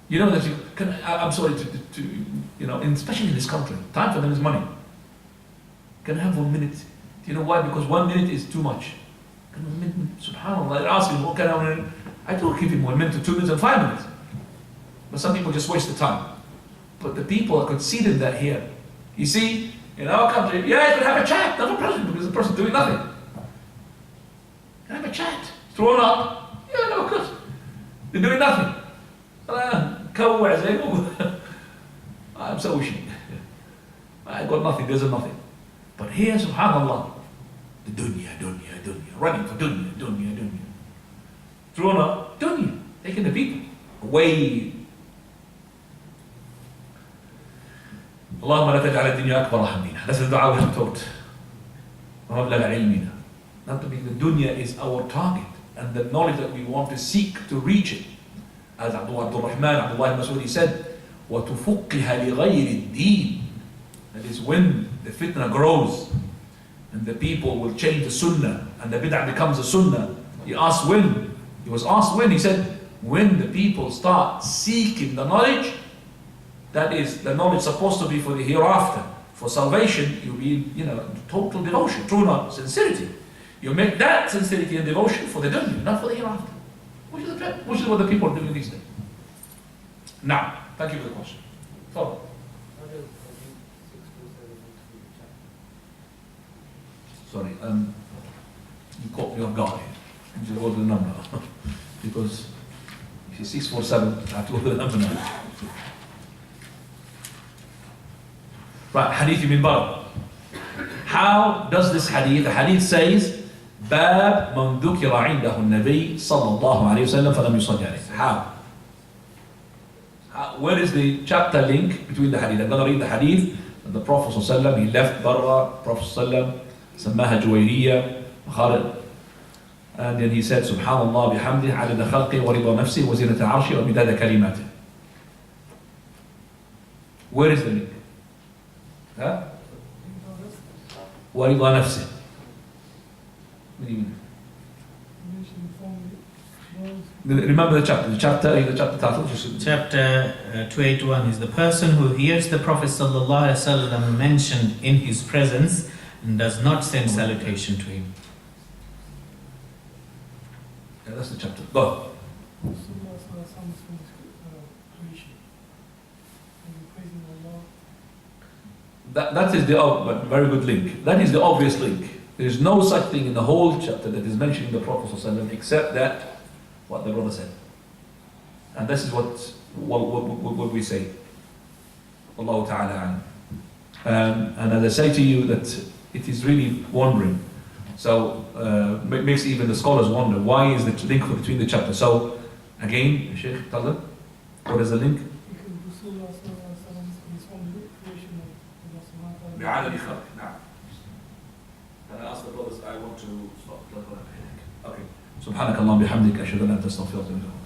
You know that you can, I'm sorry especially in this country, time for them is money. Can I have 1 minute? Do you know why? Because 1 minute is too much. Can I have 1 minute? SubhanAllah, I ask him, what can I have 1 minute? I do give him 1 minute to 2 minutes and 5 minutes. But some people just waste the time. But the people, I could see them that here. You see, in our country, yeah, you could have a chat, not a person, because the person doing nothing. Can I have a chat? Thrown up? Yeah, no, of course. They're doing nothing. I'm so wishing. I got nothing, there's nothing. But here, subhanAllah, the dunya, running for dunya. Thrown up, dunya, taking the people away. Allahumma la taj'al ad-dunya akbar hammina. That's the dua we have taught. وَمَبْلَغَ عِلْمِنَا. Not to be the dunya is our target and the knowledge that we want to seek to reach it. As Abdullah ibn Mas'ud said, وَتُفُقِّهَ لِغَيْرِ الدِّينِ. That is when the fitna grows and the people will change the sunnah and the bid'ah becomes a sunnah. He asked when. He was asked when. He said, when the people start seeking the knowledge, that is the knowledge supposed to be for the hereafter, for salvation, you be, total devotion, true not, sincerity. You make that sincerity and devotion for the dunya, not for the hereafter. Which is what the people are doing these days. Now, thank you for the question. Follow. Sorry, you caught me off guard here. You should go to the number. Because if it's 647, I have to go to the number now. Right, hadith min Bara. How does this hadith? The hadith says, باب من ذكر عنده النبي صلى الله عليه وسلم فلم يصلي عليه. How? where is the chapter link between the hadith? I'm going to read the hadith. And the Prophet ﷺ, he left Barra. Prophet ﷺ, سماها جويرية خالد. And then he said, Subhanallah bihamdih, عدد خلقه ورضا نفسه وزنة عرشه ومداد كلماته. Where is the link? Huh? ورضا نفسه. What do you mean? Remember the chapter. The chapter title. Chapter 281 is the person who hears the Prophet ﷺ mentioned in his presence and does not send salutation to him. Yeah, that's the chapter. Go. That is the very good link. That is the obvious link. There is no such thing in the whole chapter that is mentioning the Prophet ﷺ except that what the brother said. And this is what we say. Allahu Ta'ala. And as I say to you that it is really wondering. So it makes even the scholars wonder why is the link between the chapters. So again, Sheikh, tell them, what is the link? بعدد خلق. نعم. And I asked the brothers, I want to stop. Okay. سبحانك اللهم بحمدك أشهد أن لا إله إلا أنت أستغفرك وأتوب إليك.